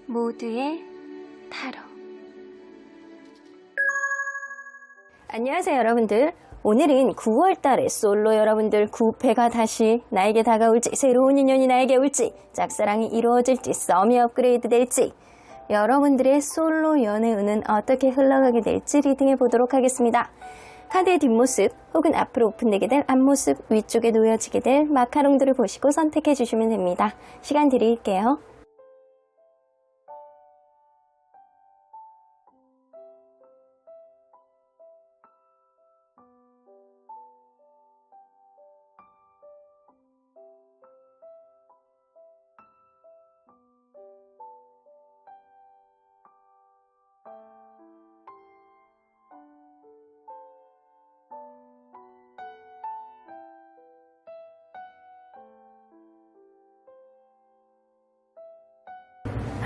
모두의 타로. 안녕하세요 여러분들. 오늘은 9월달에 솔로 여러분들 9패가 다시 나에게 다가올지, 새로운 인연이 나에게 올지, 짝사랑이 이루어질지, 썸이 업그레이드 될지, 여러분들의 솔로 연애 운은 어떻게 흘러가게 될지 리딩해 보도록 하겠습니다. 카드의 뒷모습 혹은 앞으로 오픈되게 될 앞모습, 위쪽에 놓여지게 될 마카롱들을 보시고 선택해 주시면 됩니다. 시간 드릴게요.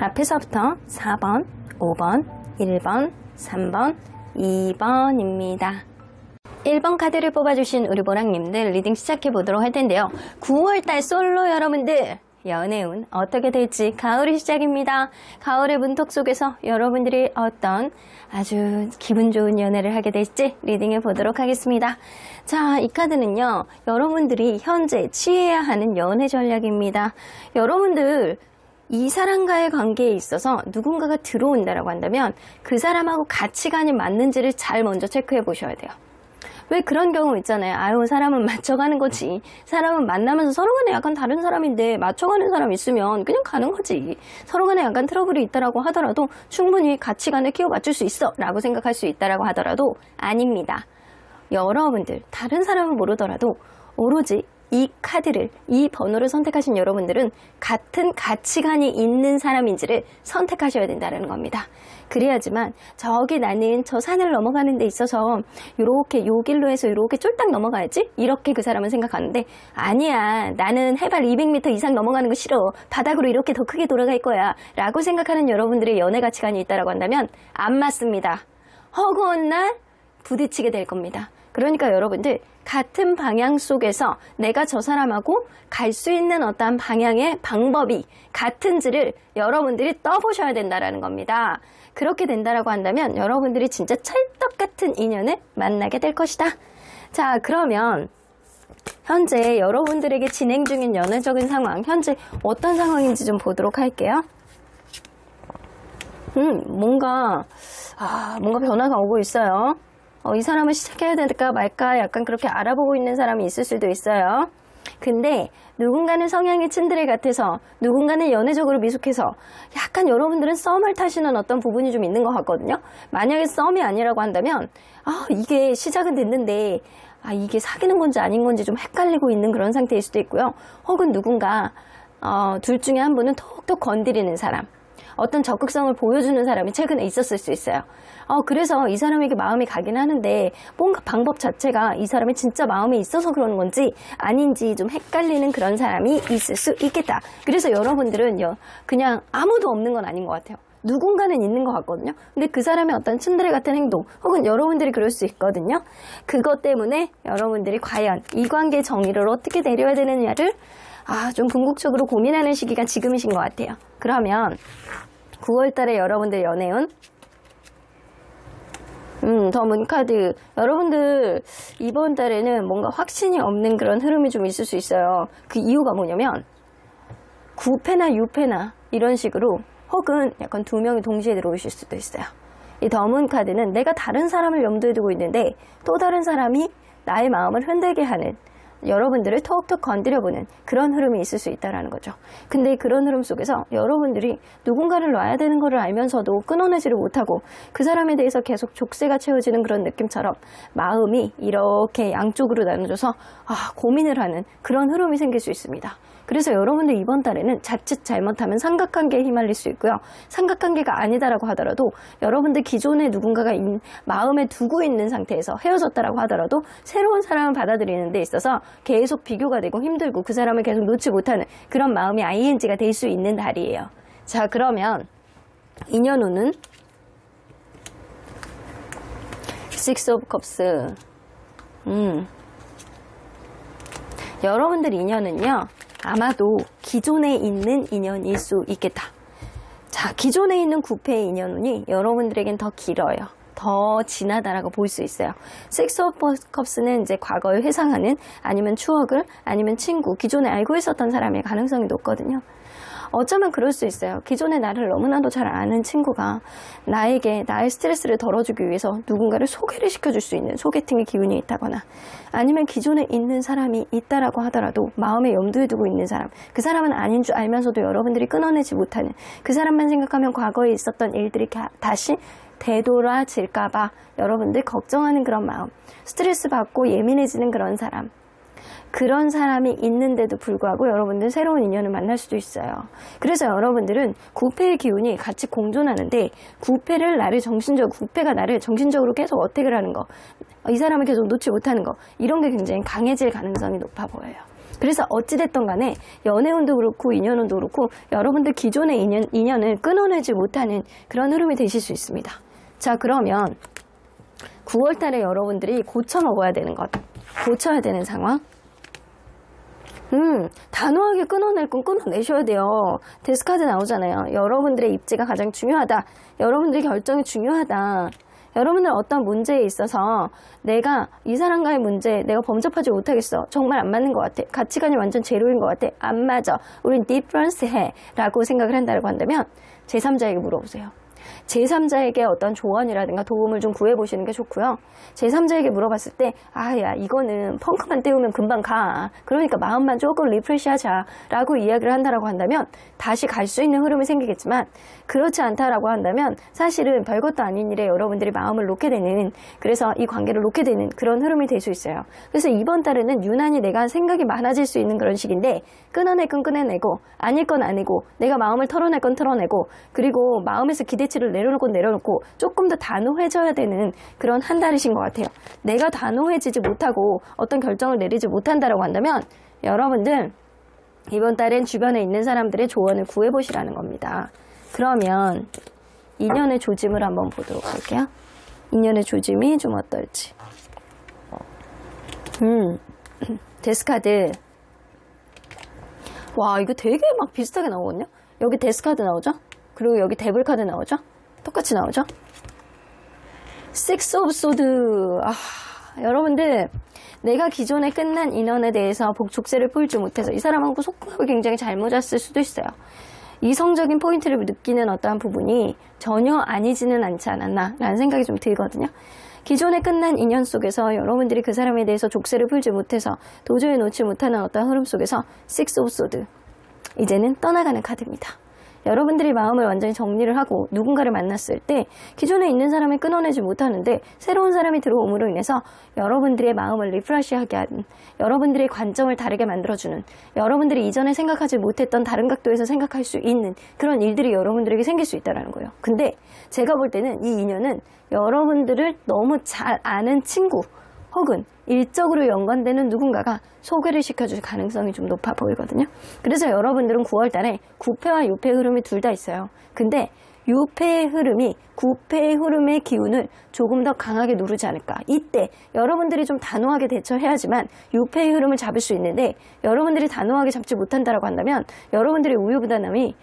앞에서부터 4번, 5번, 1번, 3번, 2번입니다. 1번 카드를 뽑아주신 우리 보랑님들 리딩 시작해보도록 할 텐데요. 9월달 솔로 여러분들 연애운 어떻게 될지, 가을이 시작입니다. 가을의 문턱 속에서 여러분들이 어떤 아주 기분 좋은 연애를 하게 될지 리딩해 보도록 하겠습니다. 자, 이 카드는요, 여러분들이 현재 취해야 하는 연애 전략입니다. 여러분들 이 사람과의 관계에 있어서 누군가가 들어온다라고 한다면 그 사람하고 가치관이 맞는지를 잘 먼저 체크해 보셔야 돼요. 왜 그런 경우 있잖아요. 아유, 사람은 맞춰가는 거지. 사람은 만나면서 서로 간에 약간 다른 사람인데 맞춰가는 사람 있으면 그냥 가는 거지. 서로 간에 약간 트러블이 있다라고 하더라도 충분히 가치관을 끼워 맞출 수 있어 라고 생각할 수 있다라고 하더라도 아닙니다. 여러분들 다른 사람은 모르더라도 오로지 이 카드를, 이 번호를 선택하신 여러분들은 같은 가치관이 있는 사람인지를 선택하셔야 된다는 겁니다. 그래야지만 저기 나는 저 산을 넘어가는 데 있어서 요렇게 요 길로 해서 요렇게 쫄딱 넘어가야지? 이렇게 그 사람은 생각하는데, 아니야, 나는 해발 200m 이상 넘어가는 거 싫어. 바닥으로 이렇게 더 크게 돌아갈 거야 라고 생각하는 여러분들의 연애 가치관이 있다고 한다면 안 맞습니다. 허구한 날 부딪히게 될 겁니다. 그러니까 여러분들 같은 방향 속에서 내가 저 사람하고 갈 수 있는 어떤 방향의 방법이 같은지를 여러분들이 떠보셔야 된다는 겁니다. 그렇게 된다라고 한다면 여러분들이 진짜 찰떡 같은 인연을 만나게 될 것이다. 자, 그러면 현재 여러분들에게 진행 중인 연애적인 상황, 현재 어떤 상황인지 좀 보도록 할게요. 뭔가 변화가 오고 있어요. 이 사람을 시작해야 될까 말까 약간 그렇게 알아보고 있는 사람이 있을 수도 있어요. 근데 누군가는 성향이 츤드레 같아서, 누군가는 연애적으로 미숙해서 약간 여러분들은 썸을 타시는 어떤 부분이 좀 있는 것 같거든요. 만약에 썸이 아니라고 한다면 이게 시작은 됐는데 이게 사귀는 건지 아닌 건지 좀 헷갈리고 있는 그런 상태일 수도 있고요. 혹은 누군가 둘 중에 한 분은 톡톡 건드리는 사람, 어떤 적극성을 보여주는 사람이 최근에 있었을 수 있어요. 그래서 이 사람에게 마음이 가긴 하는데 뭔가 방법 자체가 이 사람이 진짜 마음이 있어서 그러는 건지 아닌지 좀 헷갈리는 그런 사람이 있을 수 있겠다. 그래서 여러분들은 그냥 아무도 없는 건 아닌 것 같아요. 누군가는 있는 것 같거든요. 근데 그 사람의 어떤 츤드레 같은 행동, 혹은 여러분들이 그럴 수 있거든요. 그것 때문에 여러분들이 과연 이 관계의 정의를 어떻게 내려야 되느냐를 좀 궁극적으로 고민하는 시기가 지금이신 것 같아요. 그러면 9월달에 여러분들 연애운, 더 문카드, 여러분들 이번 달에는 뭔가 확신이 없는 그런 흐름이 좀 있을 수 있어요. 그 이유가 뭐냐면 9패나 6패나 이런 식으로, 혹은 약간 두 명이 동시에 들어오실 수도 있어요. 이 더 문카드는 내가 다른 사람을 염두에 두고 있는데 또 다른 사람이 나의 마음을 흔들게 하는, 여러분들을 톡톡 건드려보는 그런 흐름이 있을 수 있다는 거죠. 근데 그런 흐름 속에서 여러분들이 누군가를 놔야 되는 것을 알면서도 끊어내지를 못하고 그 사람에 대해서 계속 족쇄가 채워지는 그런 느낌처럼 마음이 이렇게 양쪽으로 나눠져서 고민을 하는 그런 흐름이 생길 수 있습니다. 그래서 여러분들 이번 달에는 자칫 잘못하면 삼각관계에 휘말릴 수 있고요. 삼각관계가 아니다라고 하더라도 여러분들 기존에 누군가가 마음에 두고 있는 상태에서 헤어졌다라고 하더라도 새로운 사람을 받아들이는 데 있어서 계속 비교가 되고 힘들고 그 사람을 계속 놓지 못하는 그런 마음이 ING가 될 수 있는 달이에요. 자, 그러면 인연운은 Six of Cups. 여러분들 인연은요, 아마도 기존에 있는 인연일 수 있겠다. 자, 자, 기존에 있는 9패의 인연운이 여러분들에겐 더 길어요. 더 진하다라고 볼 수 있어요. Six of Cups는 이제 과거를 회상하는, 아니면 추억을, 아니면 친구, 기존에 알고 있었던 사람일 가능성이 높거든요. 어쩌면 그럴 수 있어요. 기존에 나를 너무나도 잘 아는 친구가 나에게 나의 스트레스를 덜어주기 위해서 누군가를 소개를 시켜줄 수 있는 소개팅의 기운이 있다거나, 아니면 기존에 있는 사람이 있다라고 하더라도 마음에 염두에 두고 있는 사람, 그 사람은 아닌 줄 알면서도 여러분들이 끊어내지 못하는, 그 사람만 생각하면 과거에 있었던 일들이 다시 되돌아질까봐 여러분들 걱정하는 그런 마음, 스트레스 받고 예민해지는 그런 사람, 그런 사람이 있는데도 불구하고 여러분들 새로운 인연을 만날 수도 있어요. 그래서 여러분들은 9패의 기운이 같이 공존하는데, 9패가 나를 정신적으로 계속 어택을 하는 거, 이 사람을 계속 놓지 못하는 거, 이런 게 굉장히 강해질 가능성이 높아 보여요. 그래서 어찌됐든 간에 연애운도 그렇고 인연운도 그렇고 여러분들 기존의 인연을 끊어내지 못하는 그런 흐름이 되실 수 있습니다. 자, 그러면 9월달에 여러분들이 고쳐 먹어야 되는 것, 고쳐야 되는 상황. 단호하게 끊어낼 건 끊어내셔야 돼요. 데스카드 나오잖아요. 여러분들의 입지가 가장 중요하다. 여러분들의 결정이 중요하다. 여러분들 어떤 문제에 있어서 내가 이 사람과의 문제, 내가 범접하지 못하겠어. 정말 안 맞는 것 같아. 가치관이 완전 제로인 것 같아. 안 맞아. 우린 디퍼런스 해. 라고 생각을 한다고 한다면 제3자에게 물어보세요. 제3자에게 어떤 조언이라든가 도움을 좀 구해보시는 게 좋고요. 제3자에게 물어봤을 때, 야, 이거는 펑크만 떼우면 금방 가. 그러니까 마음만 조금 리프레시하자. 라고 이야기를 한다라고 한다면 다시 갈 수 있는 흐름이 생기겠지만, 그렇지 않다라고 한다면 사실은 별것도 아닌 일에 여러분들이 마음을 놓게 되는, 그래서 이 관계를 놓게 되는 그런 흐름이 될 수 있어요. 그래서 이번 달에는 유난히 내가 생각이 많아질 수 있는 그런 시기인데, 끊어낼 건 끊어내고, 아닐 건 아니고, 내가 마음을 털어낼 건 털어내고, 그리고 마음에서 기대치를 내려놓을 건 내려놓고 조금 더 단호해져야 되는 그런 한 달이신 것 같아요. 내가 단호해지지 못하고 어떤 결정을 내리지 못한다라고 한다면 여러분들 이번 달엔 주변에 있는 사람들의 조언을 구해보시라는 겁니다. 그러면 인연의 조짐을 한번 보도록 할게요. 인연의 조짐이 좀 어떨지. 데스카드. 와, 이거 되게 막 비슷하게 나오거든요. 여기 데스카드 나오죠? 그리고 여기 데블 카드 나오죠? 똑같이 나오죠? Six of Swords. 여러분들 내가 기존에 끝난 인연에 대해서 족쇄를 풀지 못해서 이 사람하고 소통을 굉장히 잘 맞았을 수도 있어요. 이성적인 포인트를 느끼는 어떠한 부분이 전혀 아니지는 않지 않았나 라는 생각이 좀 들거든요. 기존에 끝난 인연 속에서 여러분들이 그 사람에 대해서 족쇄를 풀지 못해서 도저히 놓지 못하는 어떤 흐름 속에서 Six of Swords, 이제는 떠나가는 카드입니다. 여러분들이 마음을 완전히 정리를 하고 누군가를 만났을 때 기존에 있는 사람을 끊어내지 못하는데 새로운 사람이 들어옴으로 인해서 여러분들의 마음을 리프레시하게 하는, 여러분들의 관점을 다르게 만들어주는, 여러분들이 이전에 생각하지 못했던 다른 각도에서 생각할 수 있는 그런 일들이 여러분들에게 생길 수 있다는 거예요. 근데 제가 볼 때는 이 인연은 여러분들을 너무 잘 아는 친구 혹은 일적으로 연관되는 누군가가 소개를 시켜줄 가능성이 좀 높아 보이거든요. 그래서 여러분들은 9월달에 9패와 6패의 흐름이 둘 다 있어요. 근데 6패의 흐름이 9패의 흐름의 기운을 조금 더 강하게 누르지 않을까. 이때 여러분들이 좀 단호하게 대처해야지만 6패의 흐름을 잡을 수 있는데, 여러분들이 단호하게 잡지 못한다고 한다면 여러분들의 우유부단함이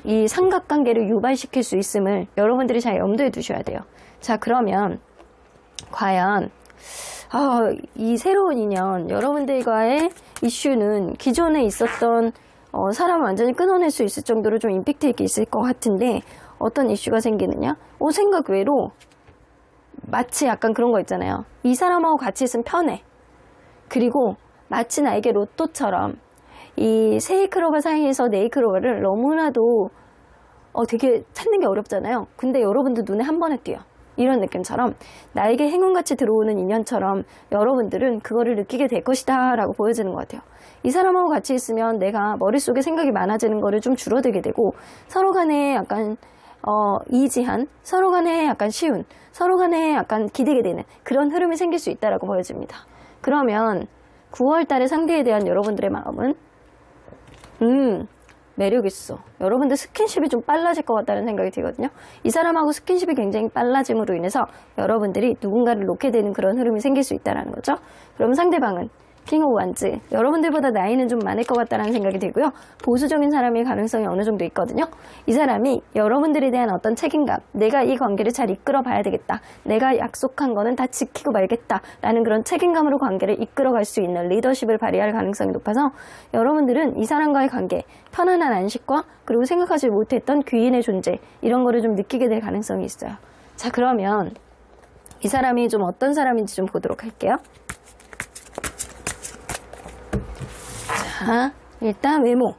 이 삼각관계를 유발시킬 수 있음을 여러분들이 잘 염두에 두셔야 돼요. 자, 그러면 과연 이 새로운 인연, 여러분들과의 이슈는 기존에 있었던 사람을 완전히 끊어낼 수 있을 정도로 좀 임팩트 있게 있을 것 같은데, 어떤 이슈가 생기느냐? 생각 외로 마치 약간 그런 거 있잖아요. 이 사람하고 같이 있으면 편해. 그리고 마치 나에게 로또처럼 이 세이크로바 사이에서 네이크로바를 너무나도 되게 찾는 게 어렵잖아요. 근데 여러분들 눈에 한 번에 띄어. 이런 느낌처럼 나에게 행운같이 들어오는 인연처럼 여러분들은 그거를 느끼게 될 것이다 라고 보여지는 것 같아요. 이 사람하고 같이 있으면 내가 머릿속에 생각이 많아지는 거를 좀 줄어들게 되고, 서로 간에 약간 이지한, 서로 간에 약간 쉬운, 서로 간에 약간 기대게 되는 그런 흐름이 생길 수 있다라고 보여집니다. 그러면 9월달의 상대에 대한 여러분들의 마음은 매력있어. 여러분들 스킨십이 좀 빨라질 것 같다는 생각이 들거든요. 이 사람하고 스킨십이 굉장히 빨라짐으로 인해서 여러분들이 누군가를 놓게 되는 그런 흐름이 생길 수 있다는 거죠. 그럼 상대방은 킹 오브 완즈. 여러분들보다 나이는 좀 많을 것 같다는 생각이 들고요. 보수적인 사람일 가능성이 어느 정도 있거든요. 이 사람이 여러분들에 대한 어떤 책임감, 내가 이 관계를 잘 이끌어 봐야 되겠다, 내가 약속한 거는 다 지키고 말겠다 라는 그런 책임감으로 관계를 이끌어갈 수 있는 리더십을 발휘할 가능성이 높아서 여러분들은 이 사람과의 관계, 편안한 안식과 그리고 생각하지 못했던 귀인의 존재, 이런 거를 좀 느끼게 될 가능성이 있어요. 자, 그러면 이 사람이 좀 어떤 사람인지 좀 보도록 할게요. 자, 일단 외모.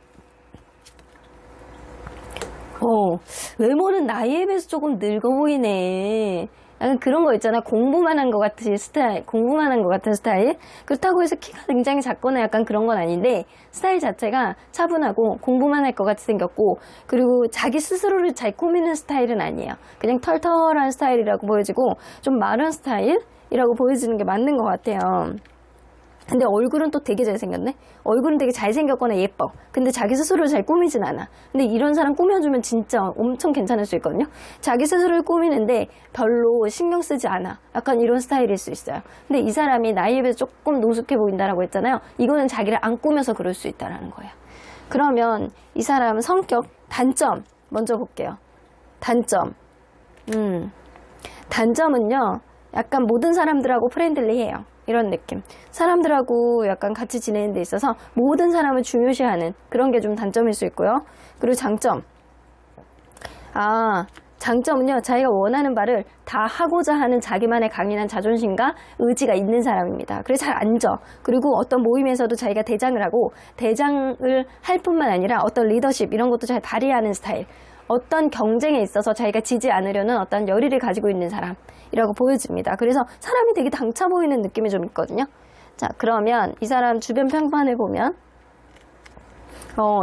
외모는 나이에 비해서 조금 늙어 보이네. 약간 그런 거 있잖아. 공부만 한 것 같은 스타일, 공부만 한 것 같은 스타일. 그렇다고 해서 키가 굉장히 작거나 약간 그런 건 아닌데, 스타일 자체가 차분하고 공부만 할 것 같이 생겼고, 그리고 자기 스스로를 잘 꾸미는 스타일은 아니에요. 그냥 털털한 스타일이라고 보여지고, 좀 마른 스타일이라고 보여지는 게 맞는 것 같아요. 근데 얼굴은 또 되게 잘생겼네? 얼굴은 되게 잘생겼거나 예뻐. 근데 자기 스스로를 잘 꾸미진 않아. 근데 이런 사람 꾸며주면 진짜 엄청 괜찮을 수 있거든요? 자기 스스로를 꾸미는데 별로 신경 쓰지 않아. 약간 이런 스타일일 수 있어요. 근데 이 사람이 나이에 비해서 조금 노숙해 보인다라고 했잖아요. 이거는 자기를 안 꾸며서 그럴 수 있다라는 거예요. 그러면 이 사람 성격, 단점 먼저 볼게요. 단점. 단점은요. 약간 모든 사람들하고 프렌들리해요. 이런 느낌. 사람들하고 약간 같이 지내는 데 있어서 모든 사람을 중요시하는 그런 게 좀 단점일 수 있고요. 그리고 장점. 장점은요. 자기가 원하는 바를 다 하고자 하는 자기만의 강인한 자존심과 의지가 있는 사람입니다. 그래서 잘 앉아. 그리고 어떤 모임에서도 자기가 대장을 하고 대장을 할 뿐만 아니라 어떤 리더십 이런 것도 잘 발휘하는 스타일. 어떤 경쟁에 있어서 자기가 지지 않으려는 어떤 열의를 가지고 있는 사람이라고 보여집니다. 그래서 사람이 되게 당차 보이는 느낌이 좀 있거든요. 자, 그러면 이 사람 주변 평판을 보면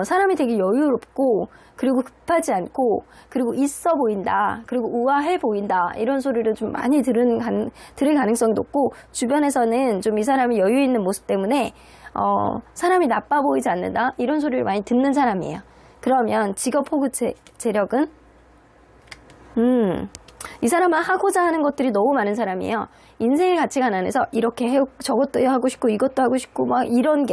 사람이 되게 여유롭고 그리고 급하지 않고 그리고 있어 보인다. 그리고 우아해 보인다. 이런 소리를 좀 많이 들을 가능성이 높고 주변에서는 좀 이 사람이 여유 있는 모습 때문에 사람이 나빠 보이지 않는다. 이런 소리를 많이 듣는 사람이에요. 그러면 직업 호구 재력은 이 사람은 하고자 하는 것들이 너무 많은 사람이에요. 인생의 가치관 안에서 이렇게 저것도 하고 싶고 이것도 하고 싶고 막 이런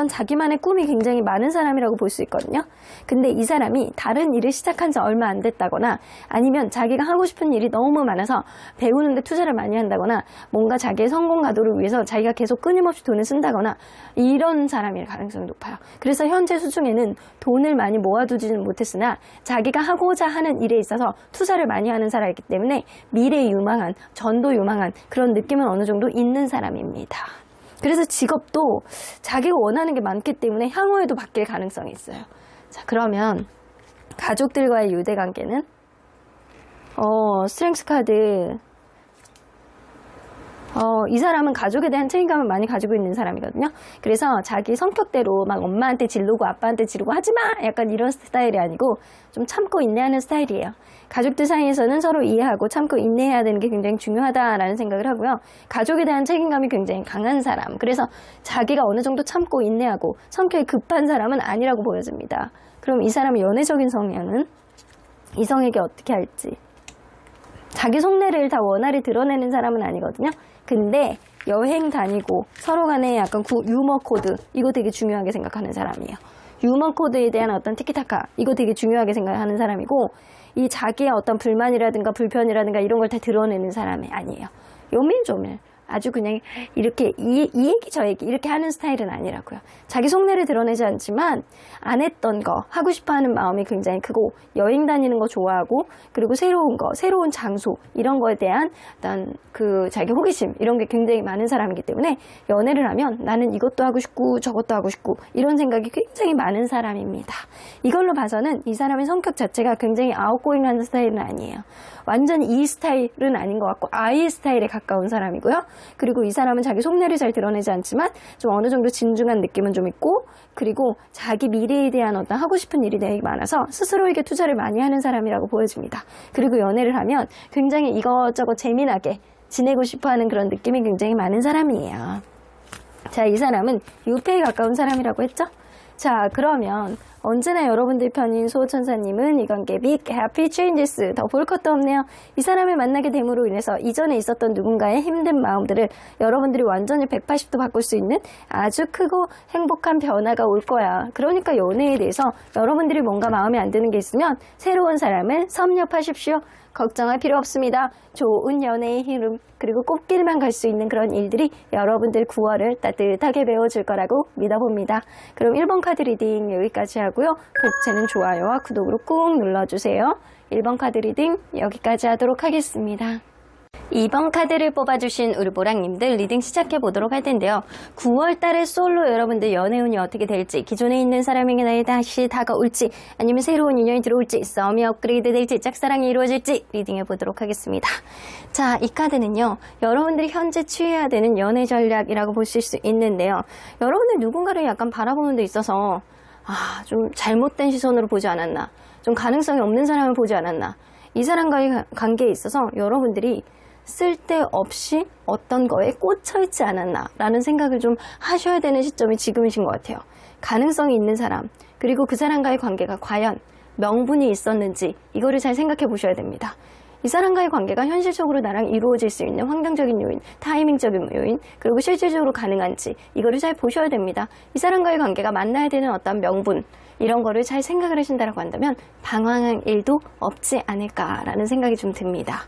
자기만의 꿈이 굉장히 많은 사람이라고 볼 수 있거든요. 근데 이 사람이 다른 일을 시작한 지 얼마 안 됐다거나 아니면 자기가 하고 싶은 일이 너무 많아서 배우는데 투자를 많이 한다거나 뭔가 자기의 성공 가도를 위해서 자기가 계속 끊임없이 돈을 쓴다거나 이런 사람일 가능성이 높아요. 그래서 현재 수중에는 돈을 많이 모아두지는 못했으나 자기가 하고자 하는 일에 있어서 투자를 많이 하는 사람이기 때문에 미래에 유망한, 전도 유망한 그런 느낌은 어느 정도 있는 사람입니다. 그래서 직업도 자기가 원하는 게 많기 때문에 향후에도 바뀔 가능성이 있어요. 자, 그러면 가족들과의 유대관계는 스트렝스 카드 이 사람은 가족에 대한 책임감을 많이 가지고 있는 사람이거든요. 그래서 자기 성격대로 막 엄마한테 지르고 아빠한테 지르고 하지마! 약간 이런 스타일이 아니고 좀 참고 인내하는 스타일이에요. 가족들 사이에서는 서로 이해하고 참고 인내해야 되는 게 굉장히 중요하다라는 생각을 하고요. 가족에 대한 책임감이 굉장히 강한 사람. 그래서 자기가 어느 정도 참고 인내하고 성격이 급한 사람은 아니라고 보여집니다. 그럼 이 사람의 연애적인 성향은 이성에게 어떻게 할지. 자기 속내를 다 원활히 드러내는 사람은 아니거든요. 근데 여행 다니고 서로 간에 약간 유머 코드 이거 되게 중요하게 생각하는 사람이에요. 유머 코드에 대한 어떤 티키타카 이거 되게 중요하게 생각하는 사람이고 이 자기의 어떤 불만이라든가 불편이라든가 이런 걸 다 드러내는 사람이 아니에요. 요밀조밀 아주 그냥 이렇게 이 얘기 저 얘기 이렇게 하는 스타일은 아니라고요. 자기 속내를 드러내지 않지만 안 했던 거 하고 싶어하는 마음이 굉장히 크고 여행 다니는 거 좋아하고 그리고 새로운 거 새로운 장소 이런 거에 대한 어떤 그 자기 호기심 이런 게 굉장히 많은 사람이기 때문에 연애를 하면 나는 이것도 하고 싶고 저것도 하고 싶고 이런 생각이 굉장히 많은 사람입니다. 이걸로 봐서는 이 사람의 성격 자체가 굉장히 아웃고잉한 스타일은 아니에요. 완전히 이 스타일은 아닌 것 같고 I 스타일에 가까운 사람이고요. 그리고 이 사람은 자기 속내를 잘 드러내지 않지만 좀 어느 정도 진중한 느낌은 좀 있고 그리고 자기 미래에 대한 어떤 하고 싶은 일이 되게 많아서 스스로에게 투자를 많이 하는 사람이라고 보여집니다. 그리고 연애를 하면 굉장히 이것저것 재미나게 지내고 싶어하는 그런 느낌이 굉장히 많은 사람이에요. 자, 이 사람은 유패에 가까운 사람이라고 했죠? 자, 그러면 언제나 여러분들 편인 수호천사님은 이 관계 big happy changes 더 볼 것도 없네요. 이 사람을 만나게 됨으로 인해서 이전에 있었던 누군가의 힘든 마음들을 여러분들이 완전히 180도 바꿀 수 있는 아주 크고 행복한 변화가 올 거야. 그러니까 연애에 대해서 여러분들이 뭔가 마음에 안 드는 게 있으면 새로운 사람을 섭렵하십시오. 걱정할 필요 없습니다. 좋은 연애의 흐름 그리고 꽃길만 갈 수 있는 그런 일들이 여러분들 9월을 따뜻하게 메워줄 거라고 믿어봅니다. 그럼 1번 카드 리딩 여기까지 하고요. 복채는 좋아요와 구독으로 꾹 눌러주세요. 1번 카드 리딩 여기까지 하도록 하겠습니다. 2번 카드를 뽑아주신 울보랑님들 리딩 시작해 보도록 할 텐데요. 9월 달에 솔로 여러분들 연애운이 어떻게 될지, 기존에 있는 사람에게 나에 다시 다가올지, 아니면 새로운 인연이 들어올지, 썸이 업그레이드 될지, 짝사랑이 이루어질지 리딩해 보도록 하겠습니다. 자, 이 카드는요, 여러분들이 현재 취해야 되는 연애 전략이라고 보실 수 있는데요. 여러분들 누군가를 약간 바라보는 데 있어서 좀 잘못된 시선으로 보지 않았나, 좀 가능성이 없는 사람을 보지 않았나, 이 사람과의 관계에 있어서 여러분들이 쓸데없이 어떤 거에 꽂혀있지 않았나 라는 생각을 좀 하셔야 되는 시점이 지금이신 것 같아요. 가능성이 있는 사람, 그리고 그 사람과의 관계가 과연 명분이 있었는지 이거를 잘 생각해 보셔야 됩니다. 이 사람과의 관계가 현실적으로 나랑 이루어질 수 있는 환경적인 요인, 타이밍적인 요인, 그리고 실질적으로 가능한지 이거를 잘 보셔야 됩니다. 이 사람과의 관계가 만나야 되는 어떤 명분, 이런 거를 잘 생각을 하신다고 한다면 방황할 일도 없지 않을까라는 생각이 좀 듭니다.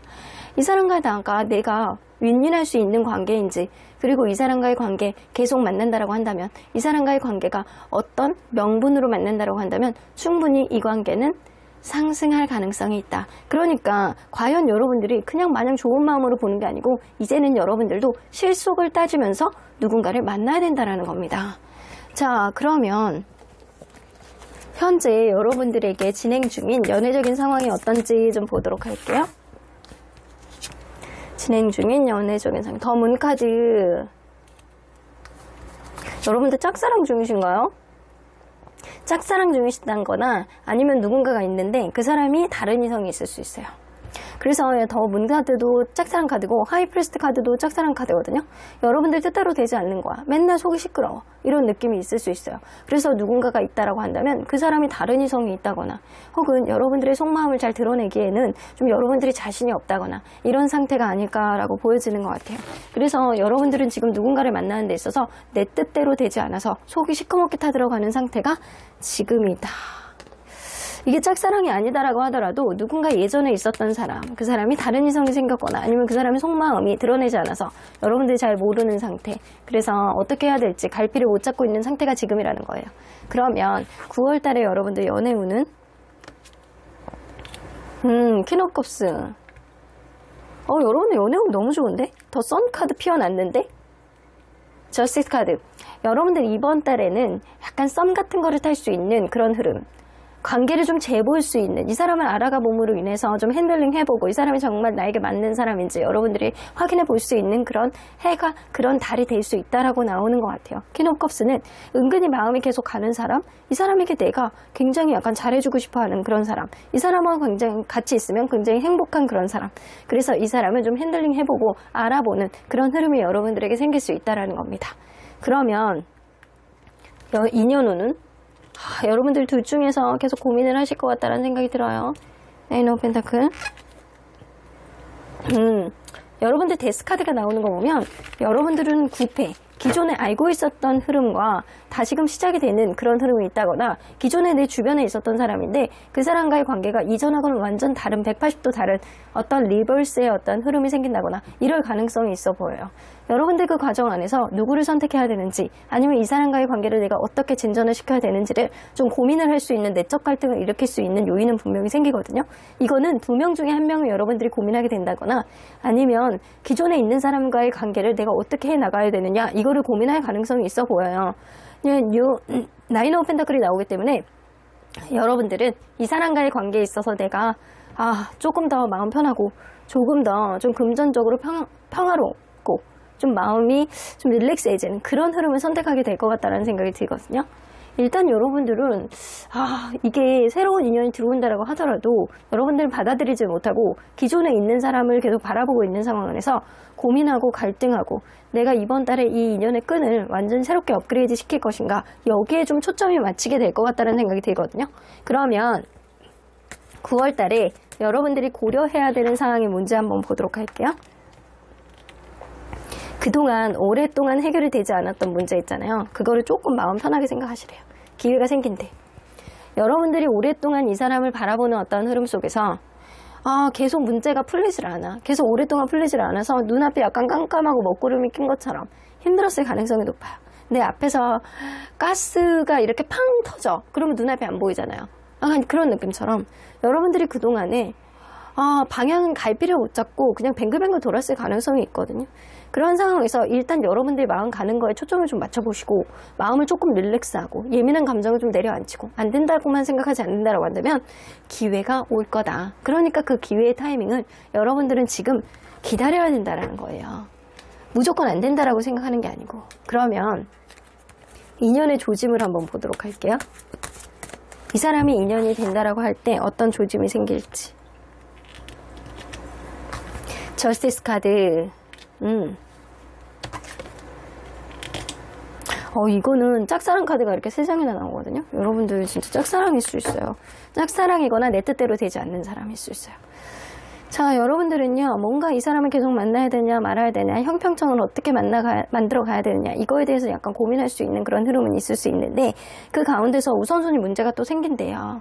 이 사람과 내가 윈윈할 수 있는 관계인지, 그리고 이 사람과의 관계 계속 만난다라고 한다면, 이 사람과의 관계가 어떤 명분으로 만난다라고 한다면 충분히 이 관계는 상승할 가능성이 있다. 그러니까 과연 여러분들이 그냥 마냥 좋은 마음으로 보는 게 아니고 이제는 여러분들도 실속을 따지면서 누군가를 만나야 된다는 겁니다. 자, 그러면 현재 여러분들에게 진행 중인 연애적인 상황이 어떤지 좀 보도록 할게요. 진행 중인 연애적인 상황. 더 문카드. 여러분들 짝사랑 중이신가요? 짝사랑 중이시다는 거나 아니면 누군가가 있는데 그 사람이 다른 이성이 있을 수 있어요. 그래서 더 문 카드도 짝사랑 카드고 하이프리스트 카드도 짝사랑 카드거든요. 여러분들 뜻대로 되지 않는 거야. 맨날 속이 시끄러워. 이런 느낌이 있을 수 있어요. 그래서 누군가가 있다라고 한다면 그 사람이 다른 이성이 있다거나, 혹은 여러분들의 속마음을 잘 드러내기에는 좀 여러분들이 자신이 없다거나 이런 상태가 아닐까라고 보여지는 것 같아요. 그래서 여러분들은 지금 누군가를 만나는 데 있어서 내 뜻대로 되지 않아서 속이 시커멓게 타들어가는 상태가 지금이다. 이게 짝사랑이 아니다라고 하더라도 누군가 예전에 있었던 사람, 그 사람이 다른 이성이 생겼거나 아니면 그 사람의 속마음이 드러내지 않아서 여러분들이 잘 모르는 상태, 그래서 어떻게 해야 될지 갈피를 못 잡고 있는 상태가 지금이라는 거예요. 그러면 9월 달에 여러분들 연애운은 퀸 오브 컵스. 여러분들 연애운 너무 좋은데? 더 선 카드 피어났는데? 저스티스 카드. 여러분들 이번 달에는 약간 썸 같은 거를 탈 수 있는 그런 흐름, 관계를 좀 재볼 수 있는, 이 사람을 알아가 봄으로 인해서 좀 핸들링 해보고 이 사람이 정말 나에게 맞는 사람인지 여러분들이 확인해 볼 수 있는 그런 해가, 그런 달이 될 수 있다라고 나오는 것 같아요. 퀸 오브 컵스는 은근히 마음이 계속 가는 사람, 이 사람에게 내가 굉장히 약간 잘해주고 싶어하는 그런 사람, 이 사람하고 굉장히 같이 있으면 굉장히 행복한 그런 사람, 그래서 이 사람을 좀 핸들링 해보고 알아보는 그런 흐름이 여러분들에게 생길 수 있다라는 겁니다. 그러면 인연운은 여러분들 둘 중에서 계속 고민을 하실 것 같다는 생각이 들어요. 나인 오브 펜타클. 여러분들 데스카드가 나오는 거 보면 여러분들은 9패, 기존에 알고 있었던 흐름과 다시금 시작이 되는 그런 흐름이 있다거나, 기존에 내 주변에 있었던 사람인데 그 사람과의 관계가 이전하고는 완전 다른 180도 다른 어떤 리버스의 어떤 흐름이 생긴다거나 이럴 가능성이 있어 보여요. 여러분들 그 과정 안에서 누구를 선택해야 되는지, 아니면 이 사람과의 관계를 내가 어떻게 진전을 시켜야 되는지를 좀 고민을 할 수 있는, 내적 갈등을 일으킬 수 있는 요인은 분명히 생기거든요. 이거는 2명 중에 1명을 여러분들이 고민하게 된다거나, 아니면 기존에 있는 사람과의 관계를 내가 어떻게 해나가야 되느냐, 이거를 고민할 가능성이 있어 보여요. 나인 오브 펜타클이 나오기 때문에 여러분들은 이 사람과의 관계에 있어서 내가 조금 더 마음 편하고 조금 더 좀 금전적으로 평화롭고 좀 마음이 좀 릴렉스해지는 그런 흐름을 선택하게 될 것 같다는 생각이 들거든요. 일단 여러분들은 이게 새로운 인연이 들어온다라고 하더라도 여러분들은 받아들이지 못하고 기존에 있는 사람을 계속 바라보고 있는 상황 안에서 고민하고 갈등하고 내가 이번 달에 이 인연의 끈을 완전 새롭게 업그레이드 시킬 것인가, 여기에 좀 초점이 맞추게 될 것 같다는 생각이 들거든요. 그러면 9월 달에 여러분들이 고려해야 되는 상황이 뭔지 한번 보도록 할게요. 그동안 오랫동안 해결이 되지 않았던 문제 있잖아요. 그거를 조금 마음 편하게 생각하시래요. 기회가 생긴대. 여러분들이 오랫동안 이 사람을 바라보는 어떤 흐름 속에서 계속 문제가 풀리질 않아. 계속 오랫동안 풀리질 않아서 눈앞이 약간 깜깜하고 먹구름이 낀 것처럼 힘들었을 가능성이 높아요. 내 앞에서 가스가 이렇게 팡 터져. 그러면 눈앞이 안 보이잖아요. 약간 그런 느낌처럼 여러분들이 그동안에 방향은 갈피를 못 잡고 그냥 뱅글뱅글 돌았을 가능성이 있거든요. 그런 상황에서 일단 여러분들이 마음 가는 거에 초점을 좀 맞춰보시고 마음을 조금 릴렉스하고 예민한 감정을 좀 내려앉히고 안 된다고만 생각하지 않는다라고 한다면 기회가 올 거다. 그러니까 그 기회의 타이밍을 여러분들은 지금 기다려야 된다라는 거예요. 무조건 안 된다라고 생각하는 게 아니고. 그러면 인연의 조짐을 한번 보도록 할게요. 이 사람이 인연이 된다라고 할 때 어떤 조짐이 생길지. 저스티스 카드. 이거는 짝사랑 카드가 이렇게 3장이나 나오거든요. 여러분들 진짜 짝사랑일 수 있어요. 짝사랑이거나 내 뜻대로 되지 않는 사람일 수 있어요. 자, 여러분들은요, 뭔가 이 사람을 계속 만나야 되냐 말아야 되냐, 형평성을 어떻게 만들어 가야 되느냐, 이거에 대해서 약간 고민할 수 있는 그런 흐름은 있을 수 있는데, 그 가운데서 우선순위 문제가 또 생긴대요.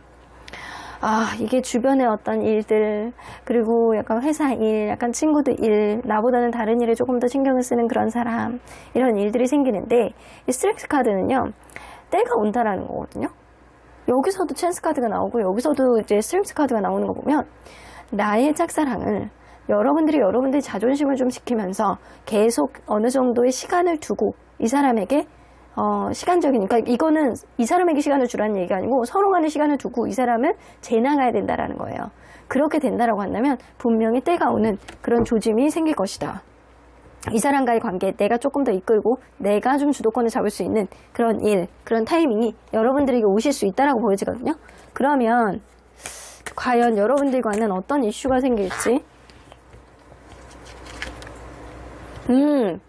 이게 주변의 어떤 일들, 그리고 약간 회사 일, 약간 친구들 일, 나보다는 다른 일에 조금 더 신경을 쓰는 그런 사람, 이런 일들이 생기는데, 이 스트렉스 카드는요, 때가 온다라는 거거든요. 여기서도 찬스 카드가 나오고, 여기서도 이제 스트렉스 카드가 나오는 거 보면, 나의 짝사랑을 여러분들이 자존심을 좀 지키면서 계속 어느 정도의 시간을 두고 이 사람에게 시간적이니까 이거는 이 사람에게 시간을 주라는 얘기가 아니고 서로 간의 시간을 두고 이 사람을 재나가야 된다라는 거예요. 그렇게 된다라고 한다면 분명히 때가 오는 그런 조짐이 생길 것이다. 이 사람과의 관계 내가 조금 더 이끌고 내가 좀 주도권을 잡을 수 있는 그런 일, 그런 타이밍이 여러분들에게 오실 수 있다라고 보여지거든요. 그러면 과연 여러분들과는 어떤 이슈가 생길지.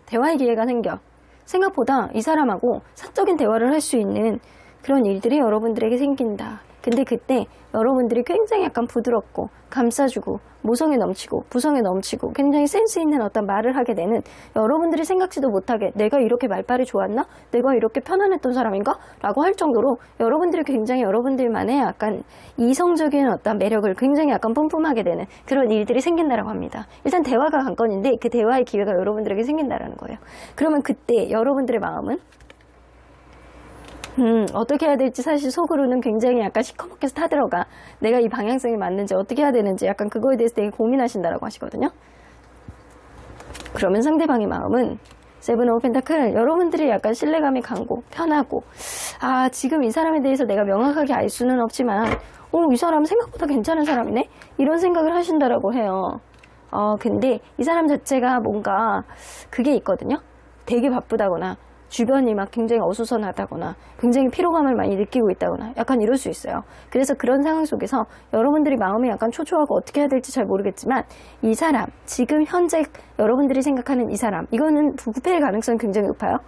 대화의 기회가 생겨. 생각보다 이 사람하고 사적인 대화를 할 수 있는 그런 일들이 여러분들에게 생긴다. 근데 그때 여러분들이 굉장히 약간 부드럽고 감싸주고 모성에 넘치고 부성에 넘치고 굉장히 센스 있는 어떤 말을 하게 되는, 여러분들이 생각지도 못하게 내가 이렇게 말빨이 좋았나? 내가 이렇게 편안했던 사람인가? 라고 할 정도로 여러분들이 굉장히 여러분들만의 약간 이성적인 어떤 매력을 굉장히 약간 뿜뿜하게 되는 그런 일들이 생긴다라고 합니다. 일단 대화가 관건인데 그 대화의 기회가 여러분들에게 생긴다라는 거예요. 그러면 그때 여러분들의 마음은 어떻게 해야 될지 사실 속으로는 굉장히 약간 시커멓게 타들어가. 내가 이 방향성이 맞는지 어떻게 해야 되는지 약간 그거에 대해서 되게 고민하신다라고 하시거든요. 그러면 상대방의 마음은 세븐 오브 펜타클, 여러분들이 약간 신뢰감이 강고 편하고 지금 이 사람에 대해서 내가 명확하게 알 수는 없지만 이 사람 생각보다 괜찮은 사람이네? 이런 생각을 하신다라고 해요. 근데 이 사람 자체가 뭔가 그게 있거든요. 되게 바쁘다거나 주변이 막 굉장히 어수선하다거나 굉장히 피로감을 많이 느끼고 있다거나 약간 이럴 수 있어요. 그래서 그런 상황 속에서 여러분들이 마음이 약간 초조하고 어떻게 해야 될지 잘 모르겠지만 이 사람, 지금 현재 여러분들이 생각하는 이 사람, 이거는 부패일 가능성이 굉장히 높아요.